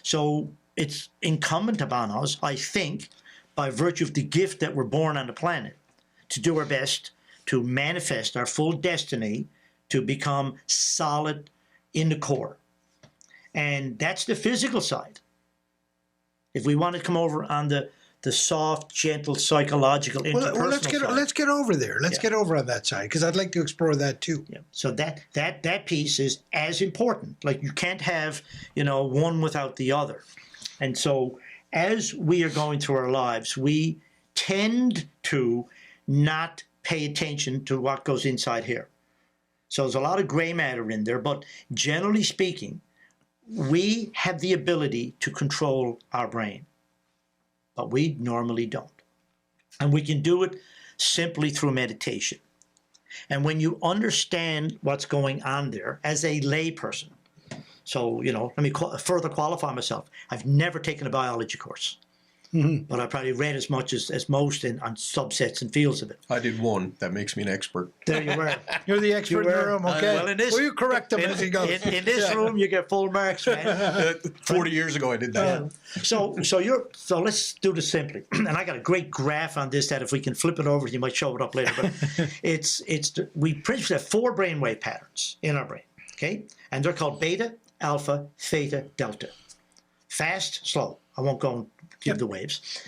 So it's incumbent upon us, I think, by virtue of the gift that we're born on the planet, to do our best to manifest our full destiny to become solid in the core. And that's the physical side. If we want to come over on the soft, gentle, psychological, interpersonal let's get over there. Let's get over on that side, because I'd like to explore that too. Yeah. So that piece is as important. Like, you can't have, one without the other. And so as we are going through our lives, we tend to not pay attention to what goes inside here. So there's a lot of gray matter in there, but generally speaking, we have the ability to control our brain, but we normally don't. And we can do it simply through meditation. And when you understand what's going on there as a layperson, so, let me further qualify myself. I've never taken a biology course. But I probably read as much as most on subsets and fields of it. I did one. That makes me an expert. There you were. You're the expert in the room, okay? Well, in this, Will you correct him as he goes? In this room, you get full marks, man. 40 years ago, I did that. So let's do this simply. And I got a great graph on this that if we can flip it over, you might show it up later. But we principally have 4 brainwave patterns in our brain, okay? And they're called beta, alpha, theta, delta. Fast, slow. I won't go and give the waves.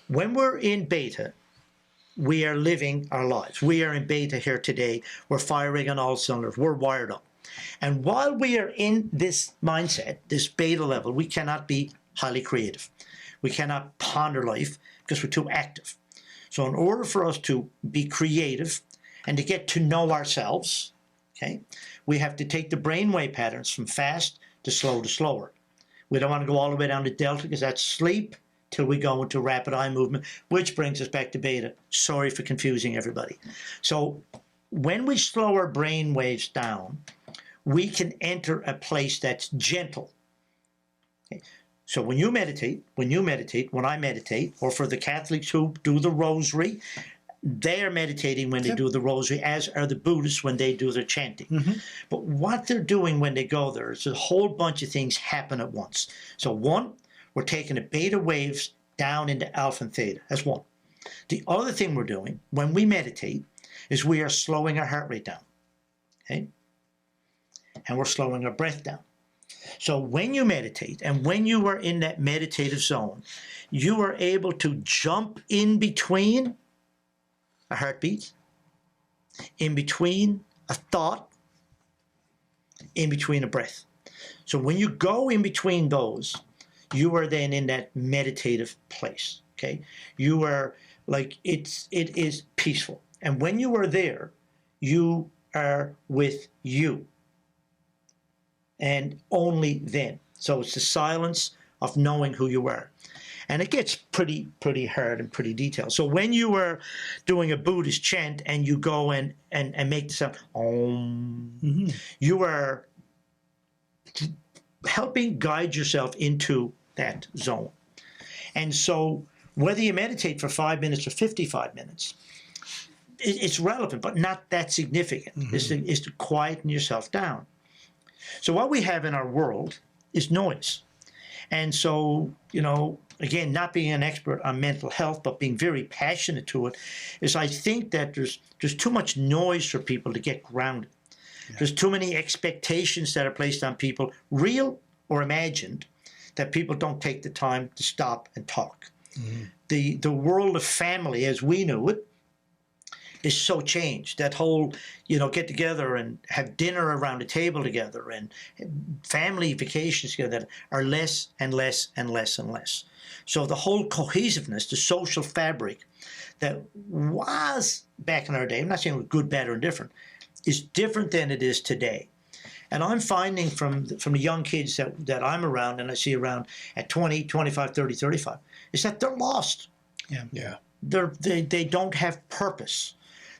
When we're in beta, we are living our lives. We are in beta here today. We're firing on all cylinders. We're wired up. And while we are in this mindset, this beta level, we cannot be highly creative. We cannot ponder life because we're too active. So in order for us to be creative and to get to know ourselves, okay, we have to take the brainwave patterns from fast to slower. We don't want to go all the way down to delta because that's sleep till we go into rapid eye movement, which brings us back to beta. Sorry for confusing everybody. So when we slow our brain waves down, we can enter a place that's gentle. Okay? So when I meditate, or for the Catholics who do the rosary, they are meditating when they do the rosary, as are the Buddhists when they do their chanting. But what they're doing when they go there is a whole bunch of things happen at once. So one, we're taking the beta waves down into alpha and theta. That's one. The other thing we're doing when we meditate is we are slowing our heart rate down. Okay? And we're slowing our breath down. So when you meditate and when you are in that meditative zone, you are able to jump in between a heartbeat, in between a thought, in between a breath. So when you go in between those, you are then in that meditative place, okay? You are like, it is peaceful. And when you are there, you are with you. And only then. So it's the silence of knowing who you are. And it gets pretty hard and pretty detailed. So when you are doing a Buddhist chant and you go and make the sound, Om, you are helping guide yourself into that zone. And so whether you meditate for 5 minutes or 55 minutes, it's relevant, but not that significant. It's to quieten yourself down. So what we have in our world is noise. And so, again, not being an expert on mental health, but being very passionate to it, is I think that there's too much noise for people to get grounded. Yeah. There's too many expectations that are placed on people, real or imagined, that people don't take the time to stop and talk. The world of family as we knew it is so changed. That whole, get together and have dinner around a table together and family vacations together are less and less and less and less. So the whole cohesiveness, the social fabric that was back in our day, I'm not saying it was good, bad, or indifferent, is different than it is today. And I'm finding from the young kids that I'm around and I see around at 20, 25, 30, 35, is that they're lost. Yeah. They don't have purpose.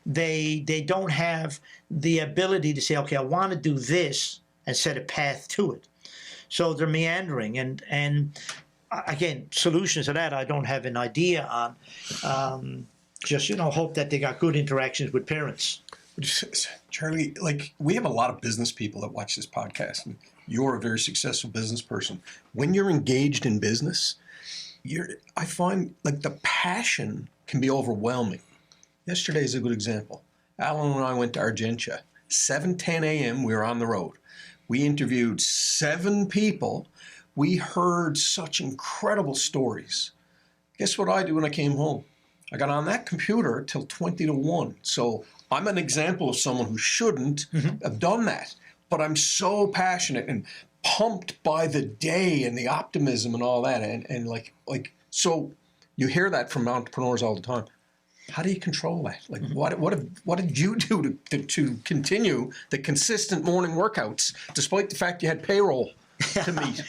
They don't have the ability to say, okay, I want to do this and set a path to it. So they're meandering. And again, solutions to that I don't have an idea on. Just, hope that they got good interactions with parents. Charlie, we have a lot of business people that watch this podcast, and you're a very successful business person. When you're engaged in business, I find like the passion can be overwhelming. Yesterday is a good example. Alan and I went to Argentia. 7:10 a.m. we were on the road. We interviewed 7 people. We heard such incredible stories. Guess what I did when I came home? I got on that computer till 20 to 1. So I'm an example of someone who shouldn't have done that. But I'm so passionate and pumped by the day and the optimism and all that. And like so you hear that from entrepreneurs all the time. How do you control that? Like, what did you do to continue the consistent morning workouts, despite the fact you had payroll to meet?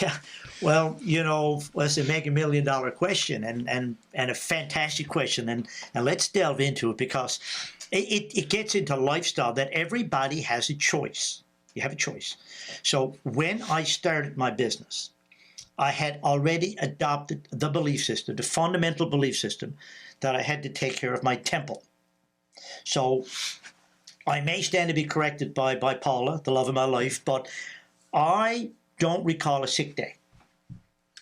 Yeah. Well, you know, let's make $1 million question and a fantastic question. And let's delve into it because it gets into lifestyle that everybody has a choice. You have a choice. So when I started my business, I had already adopted the belief system, the fundamental belief system, that I had to take care of my temple. So I may stand to be corrected by Paula, the love of my life, but I don't recall a sick day.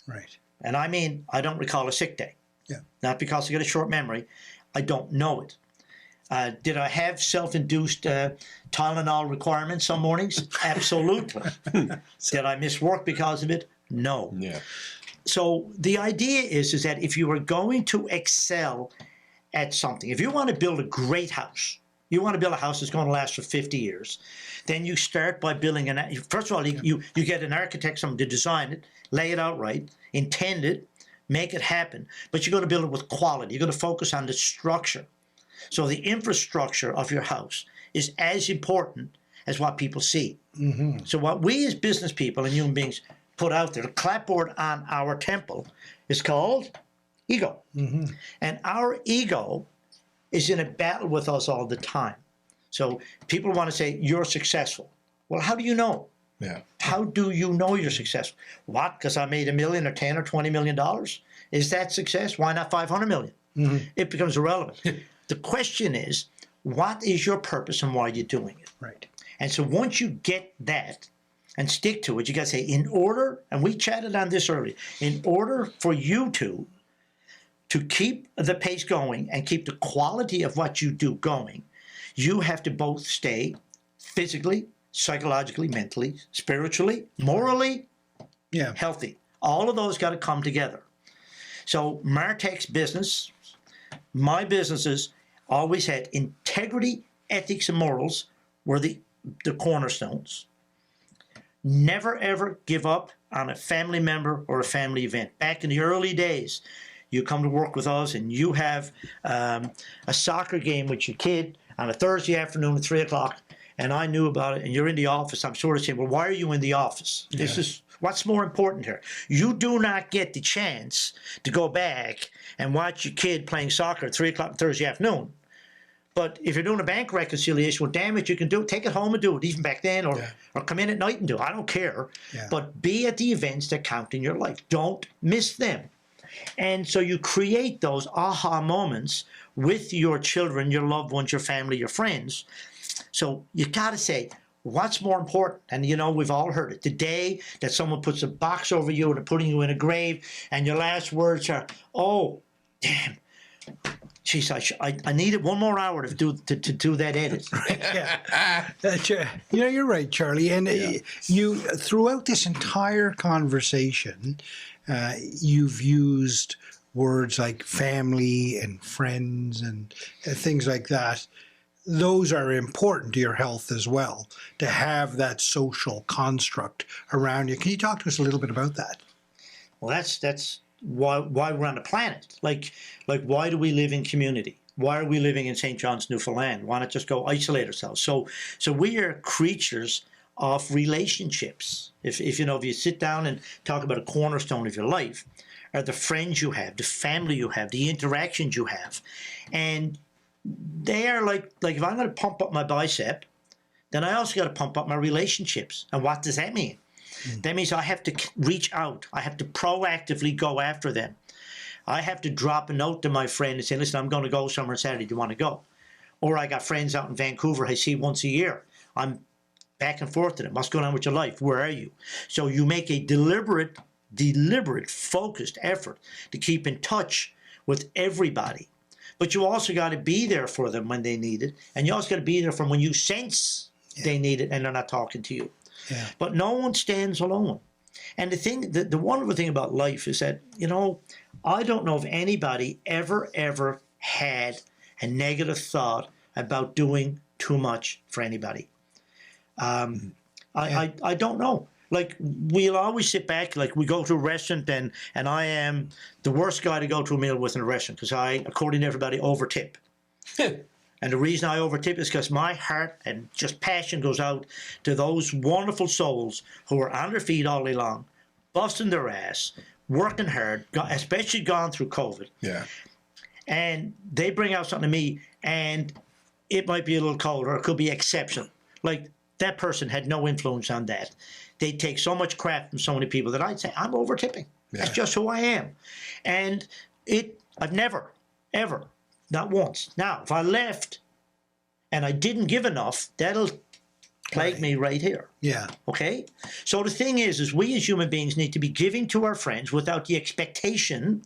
Right. And I mean, I don't recall a sick day. Yeah. Not because I got a short memory. I don't know it. Did I have self-induced Tylenol requirements some mornings? Absolutely. Did I miss work because of it? No. Yeah. So the idea is that if you are going to excel at something, if you want to build a great house, you want to build a house that's going to last for 50 years, then you start by building first of all, you get an architect, someone to design it, lay it out right, intend it, make it happen, but you're going to build it with quality. You're going to focus on the structure. So the infrastructure of your house is as important as what people see. Mm-hmm. So what we as business people and human beings put out there, the clapboard on our temple, is called ego. Mm-hmm. And our ego is in a battle with us all the time. So people want to say, you're successful. Well, how do you know? Yeah. How do you know you're successful? What? Because I made $1 million or $10 or $20 million? Is that success? Why not 500 million? Mm-hmm. It becomes irrelevant. The question is, what is your purpose and why are you doing it? Right. And so once you get that and stick to it, you got to say, in order, and we chatted on this earlier, in order for you to keep the pace going and keep the quality of what you do going, you have to both stay physically, psychologically, mentally, spiritually, morally healthy. All of those got to come together. So Martech's business, my businesses, always had integrity, ethics, and morals were the cornerstones. Never, ever give up on a family member or a family event. Back in the early days, you come to work with us and you have a soccer game with your kid on a Thursday afternoon at 3 o'clock, and I knew about it, and you're in the office. I'm sort of saying, well, why are you in the office? Yeah. This is what's more important here. You do not get the chance to go back and watch your kid playing soccer at 3 o'clock on Thursday afternoon. But if you're doing a bank reconciliation, well, damn it, you can do it. Take it home and do it, even back then, or come in at night and do it. I don't care. Yeah. But be at the events that count in your life. Don't miss them. And so you create those aha moments with your children, your loved ones, your family, your friends. So you got to say, what's more important? And, you know, we've all heard it. The day that someone puts a box over you and they're putting you in a grave, and your last words are, oh, damn. Geez, I needed 1 more hour to do that edit. You know, you're right, Charlie. And you, throughout this entire conversation, you've used words like family and friends and things like that. Those are important to your health as well, to have that social construct around you. Can you talk to us a little bit about that? Well, that's why we're on the planet. Like why do we live in community? Why are we living in St. John's, Newfoundland? Why not just go isolate ourselves? So we are creatures of relationships. If you sit down and talk about a cornerstone of your life, are the friends you have, the family you have, the interactions you have. And they are like if I'm going to pump up my bicep, then I also got to pump up my relationships. And what does that mean? That means I have to reach out. I have to proactively go after them. I have to drop a note to my friend and say, listen, I'm going to go somewhere Saturday. Do you want to go? Or I got friends out in Vancouver I see once a year. I'm back and forth to them. What's going on with your life? Where are you? So you make a deliberate deliberate, focused effort to keep in touch with everybody. But you also got to be there for them when they need it. And you also got to be there for them when you sense they need it and they're not talking to you. Yeah. But no one stands alone. And the wonderful thing about life is that, I don't know if anybody ever had a negative thought about doing too much for anybody. I don't know. Like, we'll always sit back, like we go to a restaurant and I am the worst guy to go to a meal with in a restaurant because I, according to everybody, overtip. And the reason I overtip is because my heart and just passion goes out to those wonderful souls who are on their feet all day long, busting their ass, working hard, especially gone through COVID. Yeah. And they bring out something to me, and it might be a little cold, or it could be exceptional. Like, that person had no influence on that. They take so much crap from so many people that I'd say, I'm over-tipping. Yeah. That's just who I am. And I've never, ever, not once. Now, if I left and I didn't give enough, that'll plague me right here. Yeah. Okay? So the thing is we as human beings need to be giving to our friends without the expectation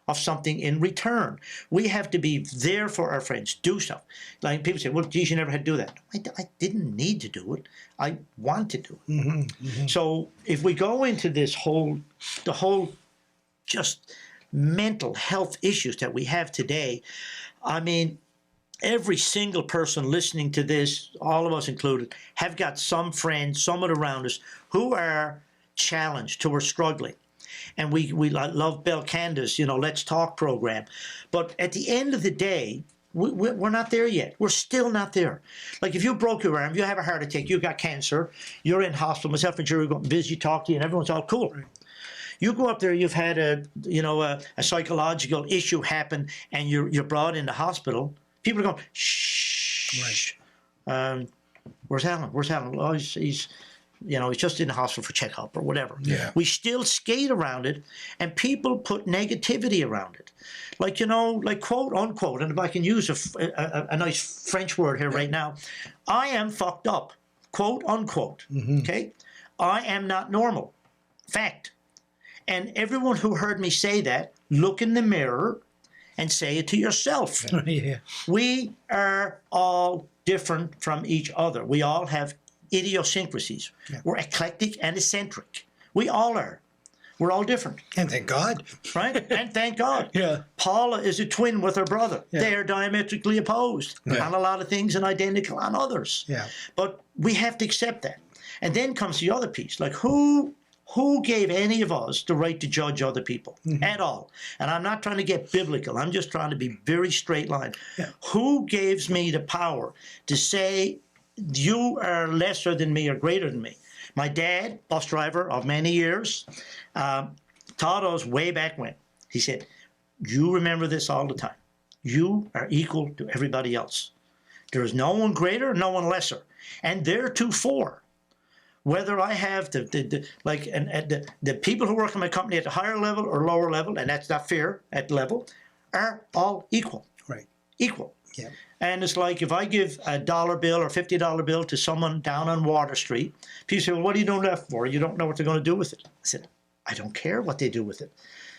of something in return. We have to be there for our friends, do stuff. Like people say, well, geez, you never had to do that. I didn't need to do it. I want to do it. Mm-hmm, mm-hmm. So if we go into the whole just mental health issues that we have today, I mean, every single person listening to this, all of us included, have got some friends, someone around us who are challenged, who are struggling. And we love Bel Canda's, Let's Talk program. But at the end of the day, we're not there yet. We're still not there. Like if you broke your arm, you have a heart attack, you got cancer, you're in hospital, myself and Jerry go and visit you, talk to you, and everyone's all cool. Right. You go up there, you've had a psychological issue happen, and you're brought in the hospital. People are going, shh. Right. Where's Alan? Where's Alan? Oh, he's just in the hospital for checkup or whatever. Yeah. We still skate around it, and people put negativity around it. Like, like quote unquote, and if I can use a nice French word here right now, I am fucked up, quote unquote. Mm-hmm. Okay? I am not normal. Fact. And everyone who heard me say that, look in the mirror and say it to yourself. Yeah. We are all different from each other. We all have idiosyncrasies. Yeah. We're eclectic and eccentric. We all are. We're all different. And thank God. Right? And thank God. Yeah. Paula is a twin with her brother. Yeah. They are diametrically opposed on a lot of things and identical on others. Yeah. But we have to accept that. And then comes the other piece. Like who gave any of us the right to judge other people at all? And I'm not trying to get biblical. I'm just trying to be very straight line. Yeah. Who gives me the power to say you are lesser than me or greater than me? My dad, bus driver of many years, taught us way back when. He said, you remember this all the time. You are equal to everybody else. There is no one greater, no one lesser. And theretofore, whether I have the people who work in my company at the higher level or lower level, and that's not fair at level, are all equal. Right. Equal. Yeah. And it's like if I give a $1 bill or $50 bill to someone down on Water Street, people say, well, what are you doing that for? You don't know what they're going to do with it. I said, I don't care what they do with it.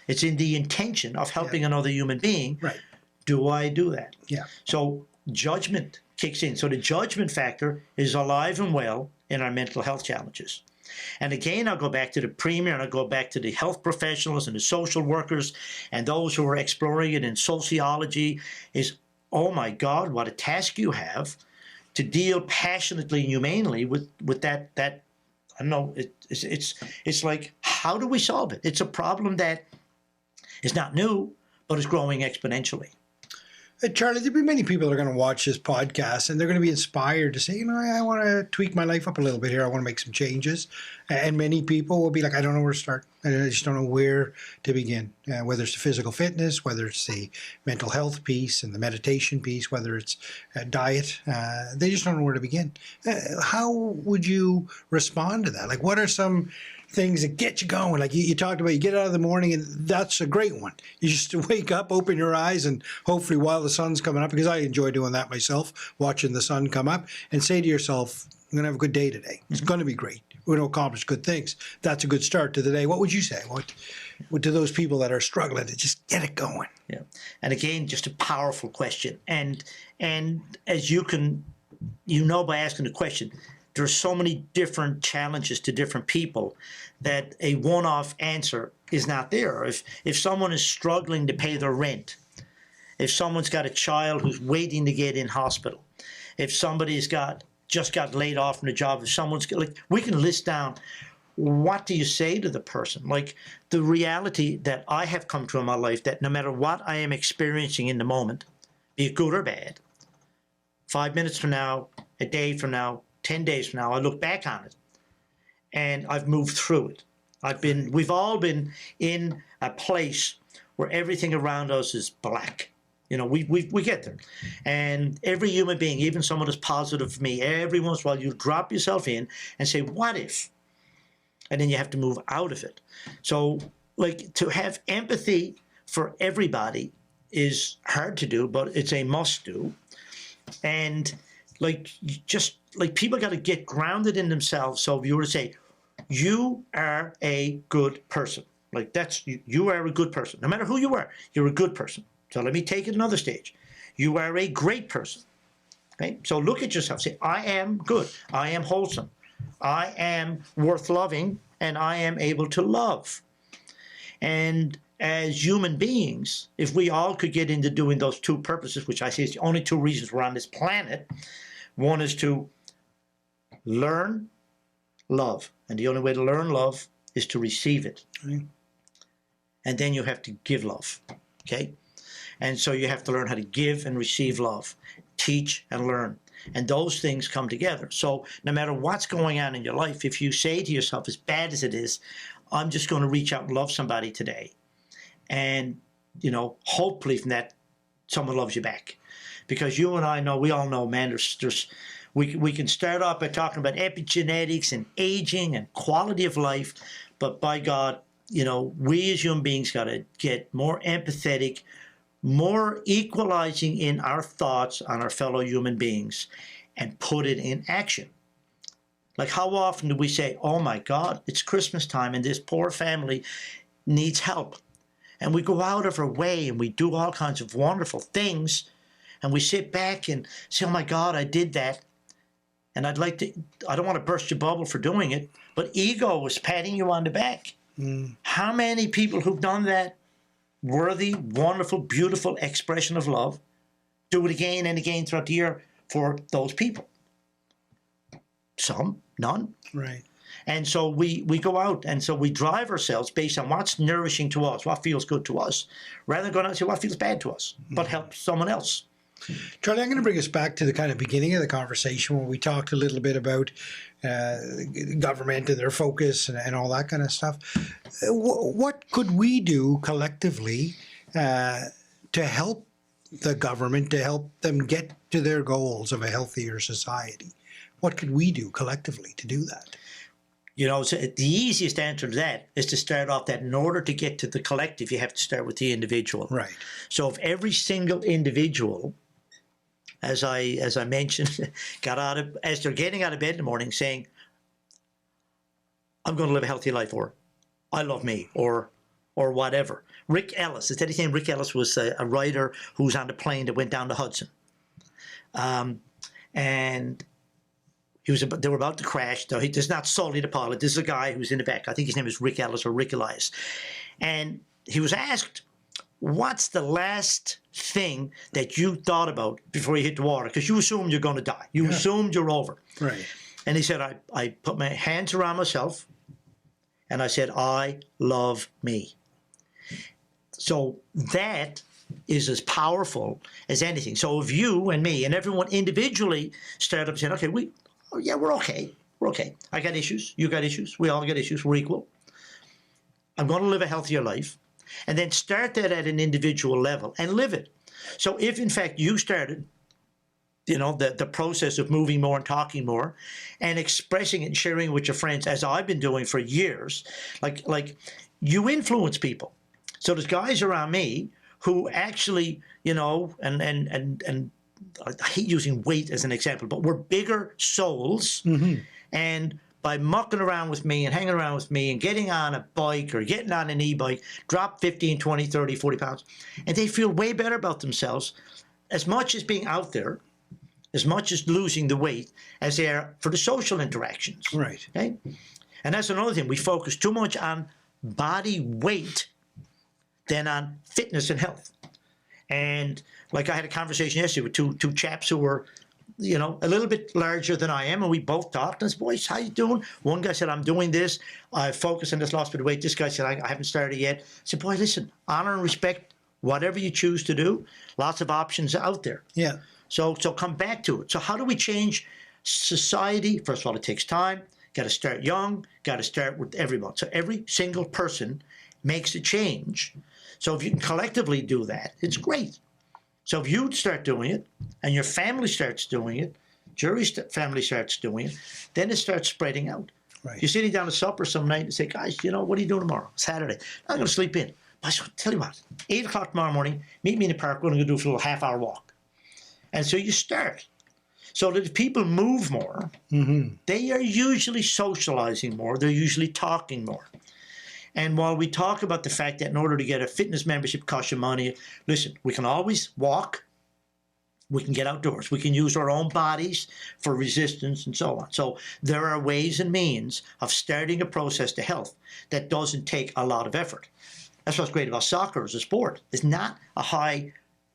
It's in the intention of helping another human being. Right. Do I do that? Yeah. So judgment kicks in. So the judgment factor is alive and well in our mental health challenges. And again, I'll go back to the premier and I'll go back to the health professionals and the social workers and those who are exploring it in sociology is, oh my God, what a task you have to deal passionately and humanely with that I don't know, it's like, how do we solve it? It's a problem that is not new, but is growing exponentially. Charlie, there'll be many people that are going to watch this podcast and they're going to be inspired to say, I want to tweak my life up a little bit here. I want to make some changes. And many people will be like, I don't know where to start. I just don't know where to begin, whether it's the physical fitness, whether it's the mental health piece and the meditation piece, whether it's diet. They just don't know where to begin. How would you respond to that? Like, what are some things that get you going? Like you talked about, you get out of the morning, and that's a great one. You just wake up, open your eyes, and hopefully while the sun's coming up, because I enjoy doing that myself, watching the sun come up, and say to yourself, I'm going to have a good day today. It's going to be great. We're going to accomplish good things. That's a good start to the day. What would you say? What to those people that are struggling to just get it going? Yeah. And again, just a powerful question. And as you can, by asking the question, there's so many different challenges to different people that a one-off answer is not there. If someone is struggling to pay their rent, if someone's got a child who's waiting to get in hospital, if somebody's just got laid off from a job, if someone's like, we can list down, what do you say to the person? Like, the reality that I have come to in my life, that no matter what I am experiencing in the moment, be it good or bad, 5 minutes from now, a day from now, 10 days from now, I look back on it and I've moved through it. We've all been in a place where everything around us is black. We get there. And every human being, even someone as positive as me, every once in a while you drop yourself in and say, what if? And then you have to move out of it. So, like, to have empathy for everybody is hard to do, but it's a must do. And people got to get grounded in themselves. So if you were to say, you are a good person, like, you are a good person. No matter who you are, you're a good person. So let me take it another stage. You are a great person. Okay? So look at yourself. Say, I am good. I am wholesome. I am worth loving, and I am able to love. And as human beings, if we all could get into doing those two purposes, which I say is the only two reasons we're on this planet, one is to learn love. And the only way to learn love is to receive it. Right. And then you have to give love. Okay? And so you have to learn how to give and receive love, teach and learn. And those things come together. So no matter what's going on in your life, if you say to yourself, as bad as it is, I'm just going to reach out and love somebody today. And, hopefully from that, someone loves you back. Because you and I know, we all know, man, we can start off by talking about epigenetics and aging and quality of life. But by God, we as human beings got to get more empathetic, more equalizing in our thoughts on our fellow human beings, and put it in action. Like, how often do we say, oh my God, it's Christmas time and this poor family needs help. And we go out of our way and we do all kinds of wonderful things. And we sit back and say, oh my God, I did that. And I don't want to burst your bubble for doing it, but ego is patting you on the back. How many people who've done that worthy, wonderful, beautiful expression of love do it again and again throughout the year for those people? Some, none. Right. And so we go out, and so we drive ourselves based on what's nourishing to us, what feels good to us, rather than going out and say what feels bad to us, but help someone else. Charlie, I'm going to bring us back to the kind of beginning of the conversation when we talked a little bit about government and their focus and all that kind of stuff. What could we do collectively to help the government, to help them get to their goals of a healthier society? What could we do collectively to do that? So the easiest answer to that is to start off that in order to get to the collective, you have to start with the individual. Right. So if every single individual, as I mentioned, as they're getting out of bed in the morning saying, I'm going to live a healthy life, or I love me, or whatever. Rick Ellis, is that his name? Rick Ellis was a writer who was on the plane that went down the Hudson. And they were about to crash. So this is not solely the pilot. This is a guy who's in the back. I think his name is Rick Ellis or Rick Elias. And he was asked, what's the last thing that you thought about before you hit the water? Because you assumed you're going to die. You assumed you're over. Right. And he said, I put my hands around myself and I said, I love me. So that is as powerful as anything. So if you and me and everyone individually start up saying, okay, we're okay. We're okay. I got issues. You got issues. We all got issues. We're equal. I'm going to live a healthier life. And then start that at an individual level and live it. So if, in fact, you started, the process of moving more and talking more and expressing it and sharing it with your friends, as I've been doing for years, like you influence people. So there's guys around me who actually, and I hate using weight as an example, but we're bigger souls. And by mucking around with me and hanging around with me and getting on a bike or getting on an e-bike, drop 15, 20, 30, 40 pounds, and they feel way better about themselves, as much as being out there, as much as losing the weight, as they are for the social interactions. Right. Okay? And that's another thing. We focus too much on body weight than on fitness and health. And like I had a conversation yesterday with two chaps who were, you know, a little bit larger than I am, and we both talked. And I said, boys, how you doing? One guy said, I'm doing this. I focus on this lost bit of weight. This guy said, I haven't started yet. I said, boy, listen, honor and respect whatever you choose to do. Lots of options out there. Yeah. So come back to it. So how do we change society? First of all, it takes time. Got to start young. Got to start with everyone. So every single person makes a change. So if you can collectively do that, it's great. So if you start doing it, and your family starts doing it, Jerry's family starts doing it, then it starts spreading out. Right. You're sitting down to supper some night and say, guys, you know, what are you doing tomorrow? Saturday. I'm going to sleep in. I said, tell you what, 8 o'clock tomorrow morning, meet me in the park. We're going to do a little half-hour walk. And so you start. So that if people move more, they are usually socializing more. They're usually talking more. And while we talk about the fact that in order to get a fitness membership costs you money, listen, we can always walk. We can get outdoors. We can use our own bodies for resistance and so on. So there are ways and means of starting a process to health that doesn't take a lot of effort. That's what's great about soccer as a sport. It's not a high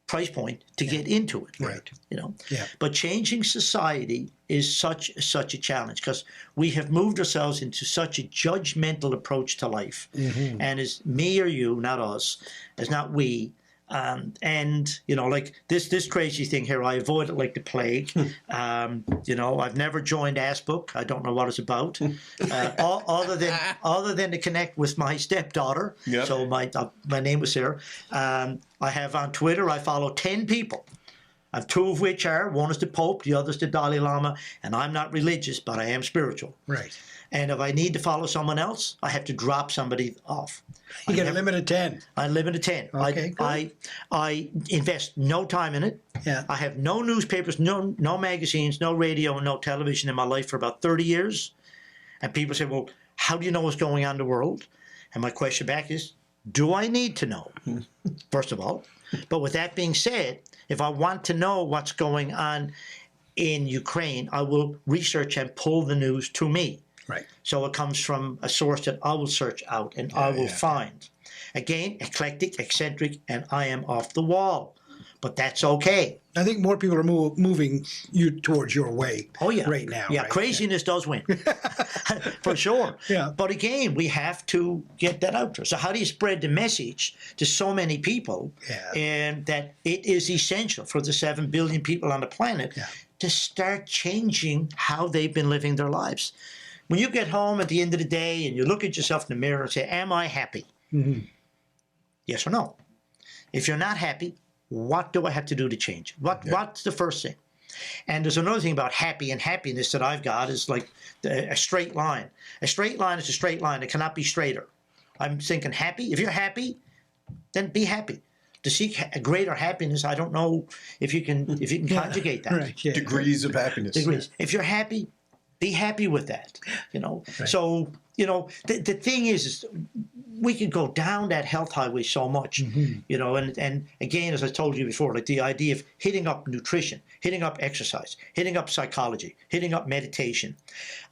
price point to get into it. Right. You know. Yeah. But changing society is such a challenge because we have moved ourselves into such a judgmental approach to life. And it's me or you, not us. It's not we. And you know, like this crazy thing here, I avoid it like the plague. You know, I've never joined Askbook. I don't know what it's about, other than to connect with my stepdaughter. Yep. So my name was Sarah. I have on Twitter. I follow 10 people. I have 2 of which are, one is the Pope, the other is the Dalai Lama, and I'm not religious, but I am spiritual. Right. And if I need to follow someone else, I have to drop somebody off. You get a limit of 10. I limit to 10. Okay, I invest no time in it. Yeah. I have no newspapers, no magazines, no radio, and no television in my life for about 30 years. And people say, well, how do you know what's going on in the world? And my question back is, do I need to know, first of all? But with that being said, if I want to know what's going on in Ukraine, I will research and pull the news to me. Right. So it comes from a source that I will search out and I will find. Again, eclectic, eccentric, and I am off the wall. But that's okay. I think more people are moving you towards your way. Oh, yeah. Right now. Yeah, right? craziness does win. For sure. Yeah. But again, we have to get that out there. So how do you spread the message to so many people and that it is essential for the 7 billion people on the planet to start changing how they've been living their lives? When you get home at the end of the day and you look at yourself in the mirror and say, am I happy? Yes or no? If you're not happy, what do I have to do to change? What's the first thing? And there's another thing about happy and happiness that I've got is like a straight line. A straight line is a straight line. It cannot be straighter. I'm thinking happy. If you're happy, then be happy. To seek a greater happiness, I don't know if you can conjugate that. Right. Yeah. Degrees of happiness. Degrees. If you're happy, be happy with that. You know. Right. So you know the thing is we could go down that health highway so much, you know, and again, as I told you before, like the idea of hitting up nutrition, hitting up exercise, hitting up psychology, hitting up meditation.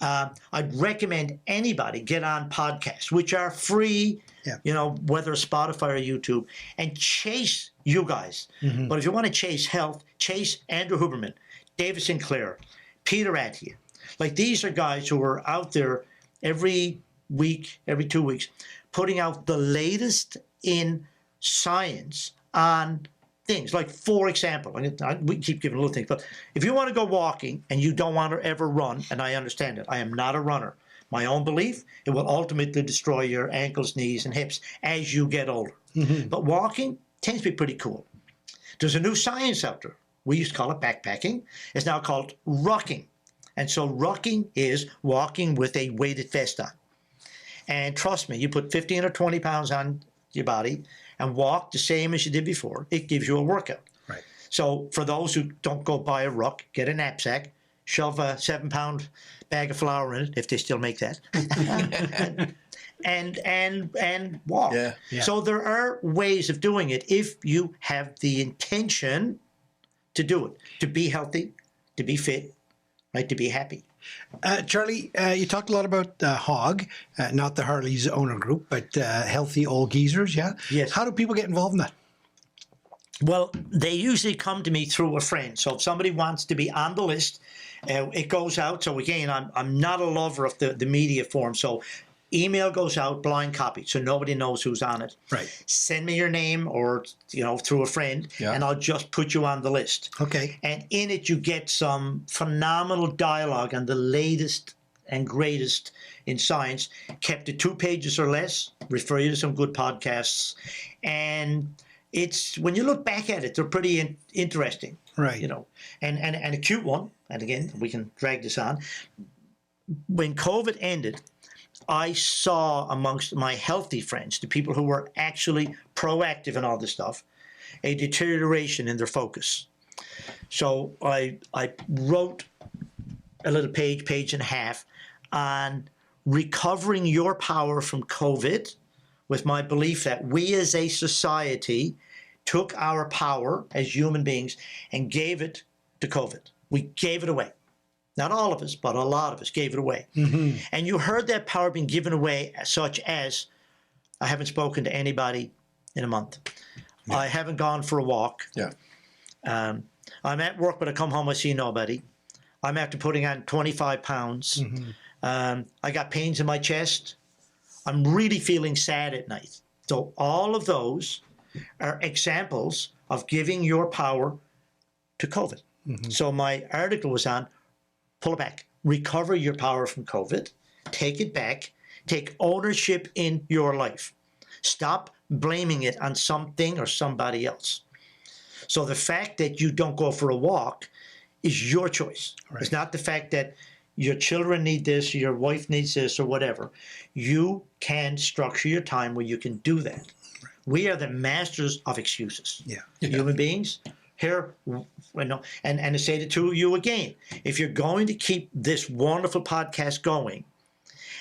I'd recommend anybody get on podcasts, which are free, you know, whether Spotify or YouTube, and chase you guys. But if you want to chase health, chase Andrew Huberman, David Sinclair, Peter Attia. Like these are guys who are out there every week, every 2 weeks, putting out the latest in science on things. Like, for example, we keep giving little things, but if you want to go walking and you don't want to ever run, and I understand it, I am not a runner. My own belief, it will ultimately destroy your ankles, knees, and hips as you get older. But walking tends to be pretty cool. There's a new science out there. We used to call it backpacking. It's now called rucking. And so rucking is walking with a weighted vest on. And trust me, you put 15 or 20 pounds on your body and walk the same as you did before, it gives you a workout. Right. So for those who don't go buy a ruck, get a knapsack, shove a 7-pound bag of flour in it, if they still make that, and walk. Yeah. Yeah. So there are ways of doing it if you have the intention to do it, to be healthy, to be fit, right, to be happy. Charlie, you talked a lot about Hog, not the Harley's owner group, but healthy old geezers, yeah? Yes. How do people get involved in that? Well, they usually come to me through a friend. So if somebody wants to be on the list, it goes out. So again, I'm not a lover of the media form. So email goes out, blind copy, so nobody knows who's on it. Right. Send me your name or, through a friend, and I'll just put you on the list. Okay. And in it, you get some phenomenal dialogue on the latest and greatest in science, kept to 2 pages or less, refer you to some good podcasts. And it's, when you look back at it, they're pretty interesting. Right. And a cute one, and again, we can drag this on. When COVID ended, I saw amongst my healthy friends, the people who were actually proactive in all this stuff, a deterioration in their focus. So I wrote a little page and a half on recovering your power from COVID, with my belief that we as a society took our power as human beings and gave it to COVID. We gave it away. Not all of us, but a lot of us gave it away. Mm-hmm. And you heard that power being given away, such as, I haven't spoken to anybody in a month. Yeah. I haven't gone for a walk. Yeah. I'm at work, but I come home, I see nobody. I'm after putting on 25 pounds. Mm-hmm. I got pains in my chest. I'm really feeling sad at night. So all of those are examples of giving your power to COVID. Mm-hmm. So my article was on, pull it back, recover your power from COVID, take it back, take ownership in your life. Stop blaming it on something or somebody else. So the fact that you don't go for a walk is your choice. Right. It's not the fact that your children need this, or your wife needs this, or whatever. You can structure your time where you can do that. Right. We are the masters of excuses. Yeah. Human beings. Here, and I say it to you again, if you're going to keep this wonderful podcast going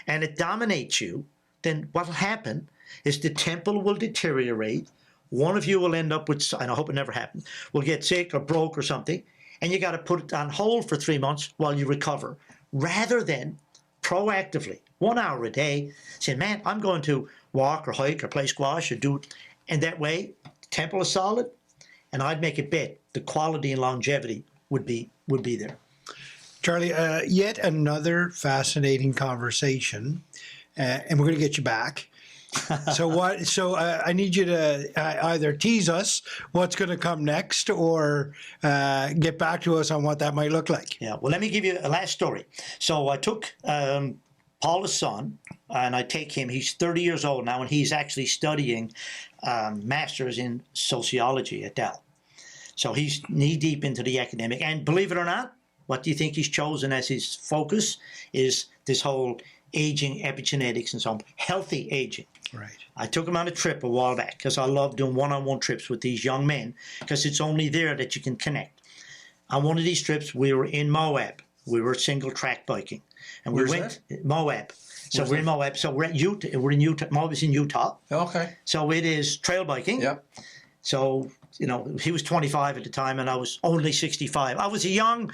and it dominates you, then what will happen is the temple will deteriorate. One of you will end up with, and I hope it never happens, will get sick or broke or something, and you got to put it on hold for 3 months while you recover, rather than proactively, 1 hour a day, saying, man, I'm going to walk or hike or play squash or do it. And that way, the temple is solid. And I'd make a bet the quality and longevity would be there. Charlie, yet another fascinating conversation, and we're going to get you back. So I need you to either tease us what's going to come next, or get back to us on what that might look like. Yeah. Well, let me give you a last story. So I took Paula's son, and I take him. He's 30 years old now, and he's actually studying master's in sociology at Dell. So he's knee-deep into the academic. And believe it or not, what do you think he's chosen as his focus is this whole aging, epigenetics, and so on, healthy aging. Right. I took him on a trip a while back because I love doing one-on-one trips with these young men, because it's only there that you can connect. On one of these trips, we were in Moab. We were single track biking. And we went Moab. So we're in Moab. So we're at Utah. We're in Utah. Moab is in Utah. Okay. So it is trail biking. Yep. So, he was 25 at the time and I was only 65. I was a young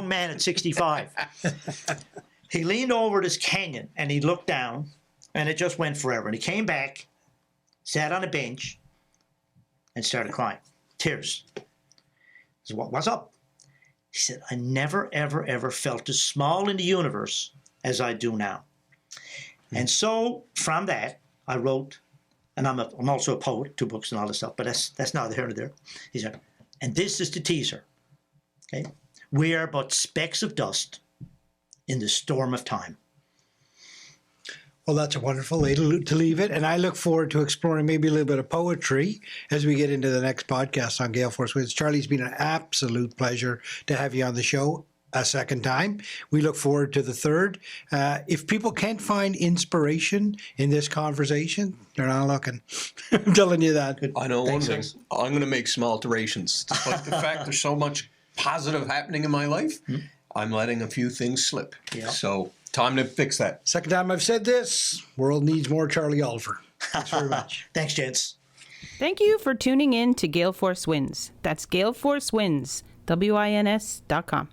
man at 65. He leaned over this canyon and he looked down, and it just went forever. And he came back, sat on a bench, and started crying. Tears. I said, what's up? He said, I never, ever, ever felt as small in the universe as I do now. And so from that, I wrote, and I'm also a poet, 2 books and all this stuff, but that's neither here nor there. He said, and this is the teaser. Okay? We are but specks of dust in the storm of time. Well, that's a wonderful way to leave it. And I look forward to exploring maybe a little bit of poetry as we get into the next podcast on Gale Force Wins. Charlie, it's been an absolute pleasure to have you on the show. a second time. We look forward to the third. If people can't find inspiration in this conversation, they're not looking. I'm telling you that. I know Thanks, one thing. Chris. I'm going to make some alterations. Despite the fact there's so much positive happening in my life, I'm letting a few things slip. Yeah. So time to fix that. Second time I've said this, world needs more Charlie Oliver. Thanks very much. Thanks, gents. Thank you for tuning in to Gale Force Wins. That's Gale Force Wins, WINS.com.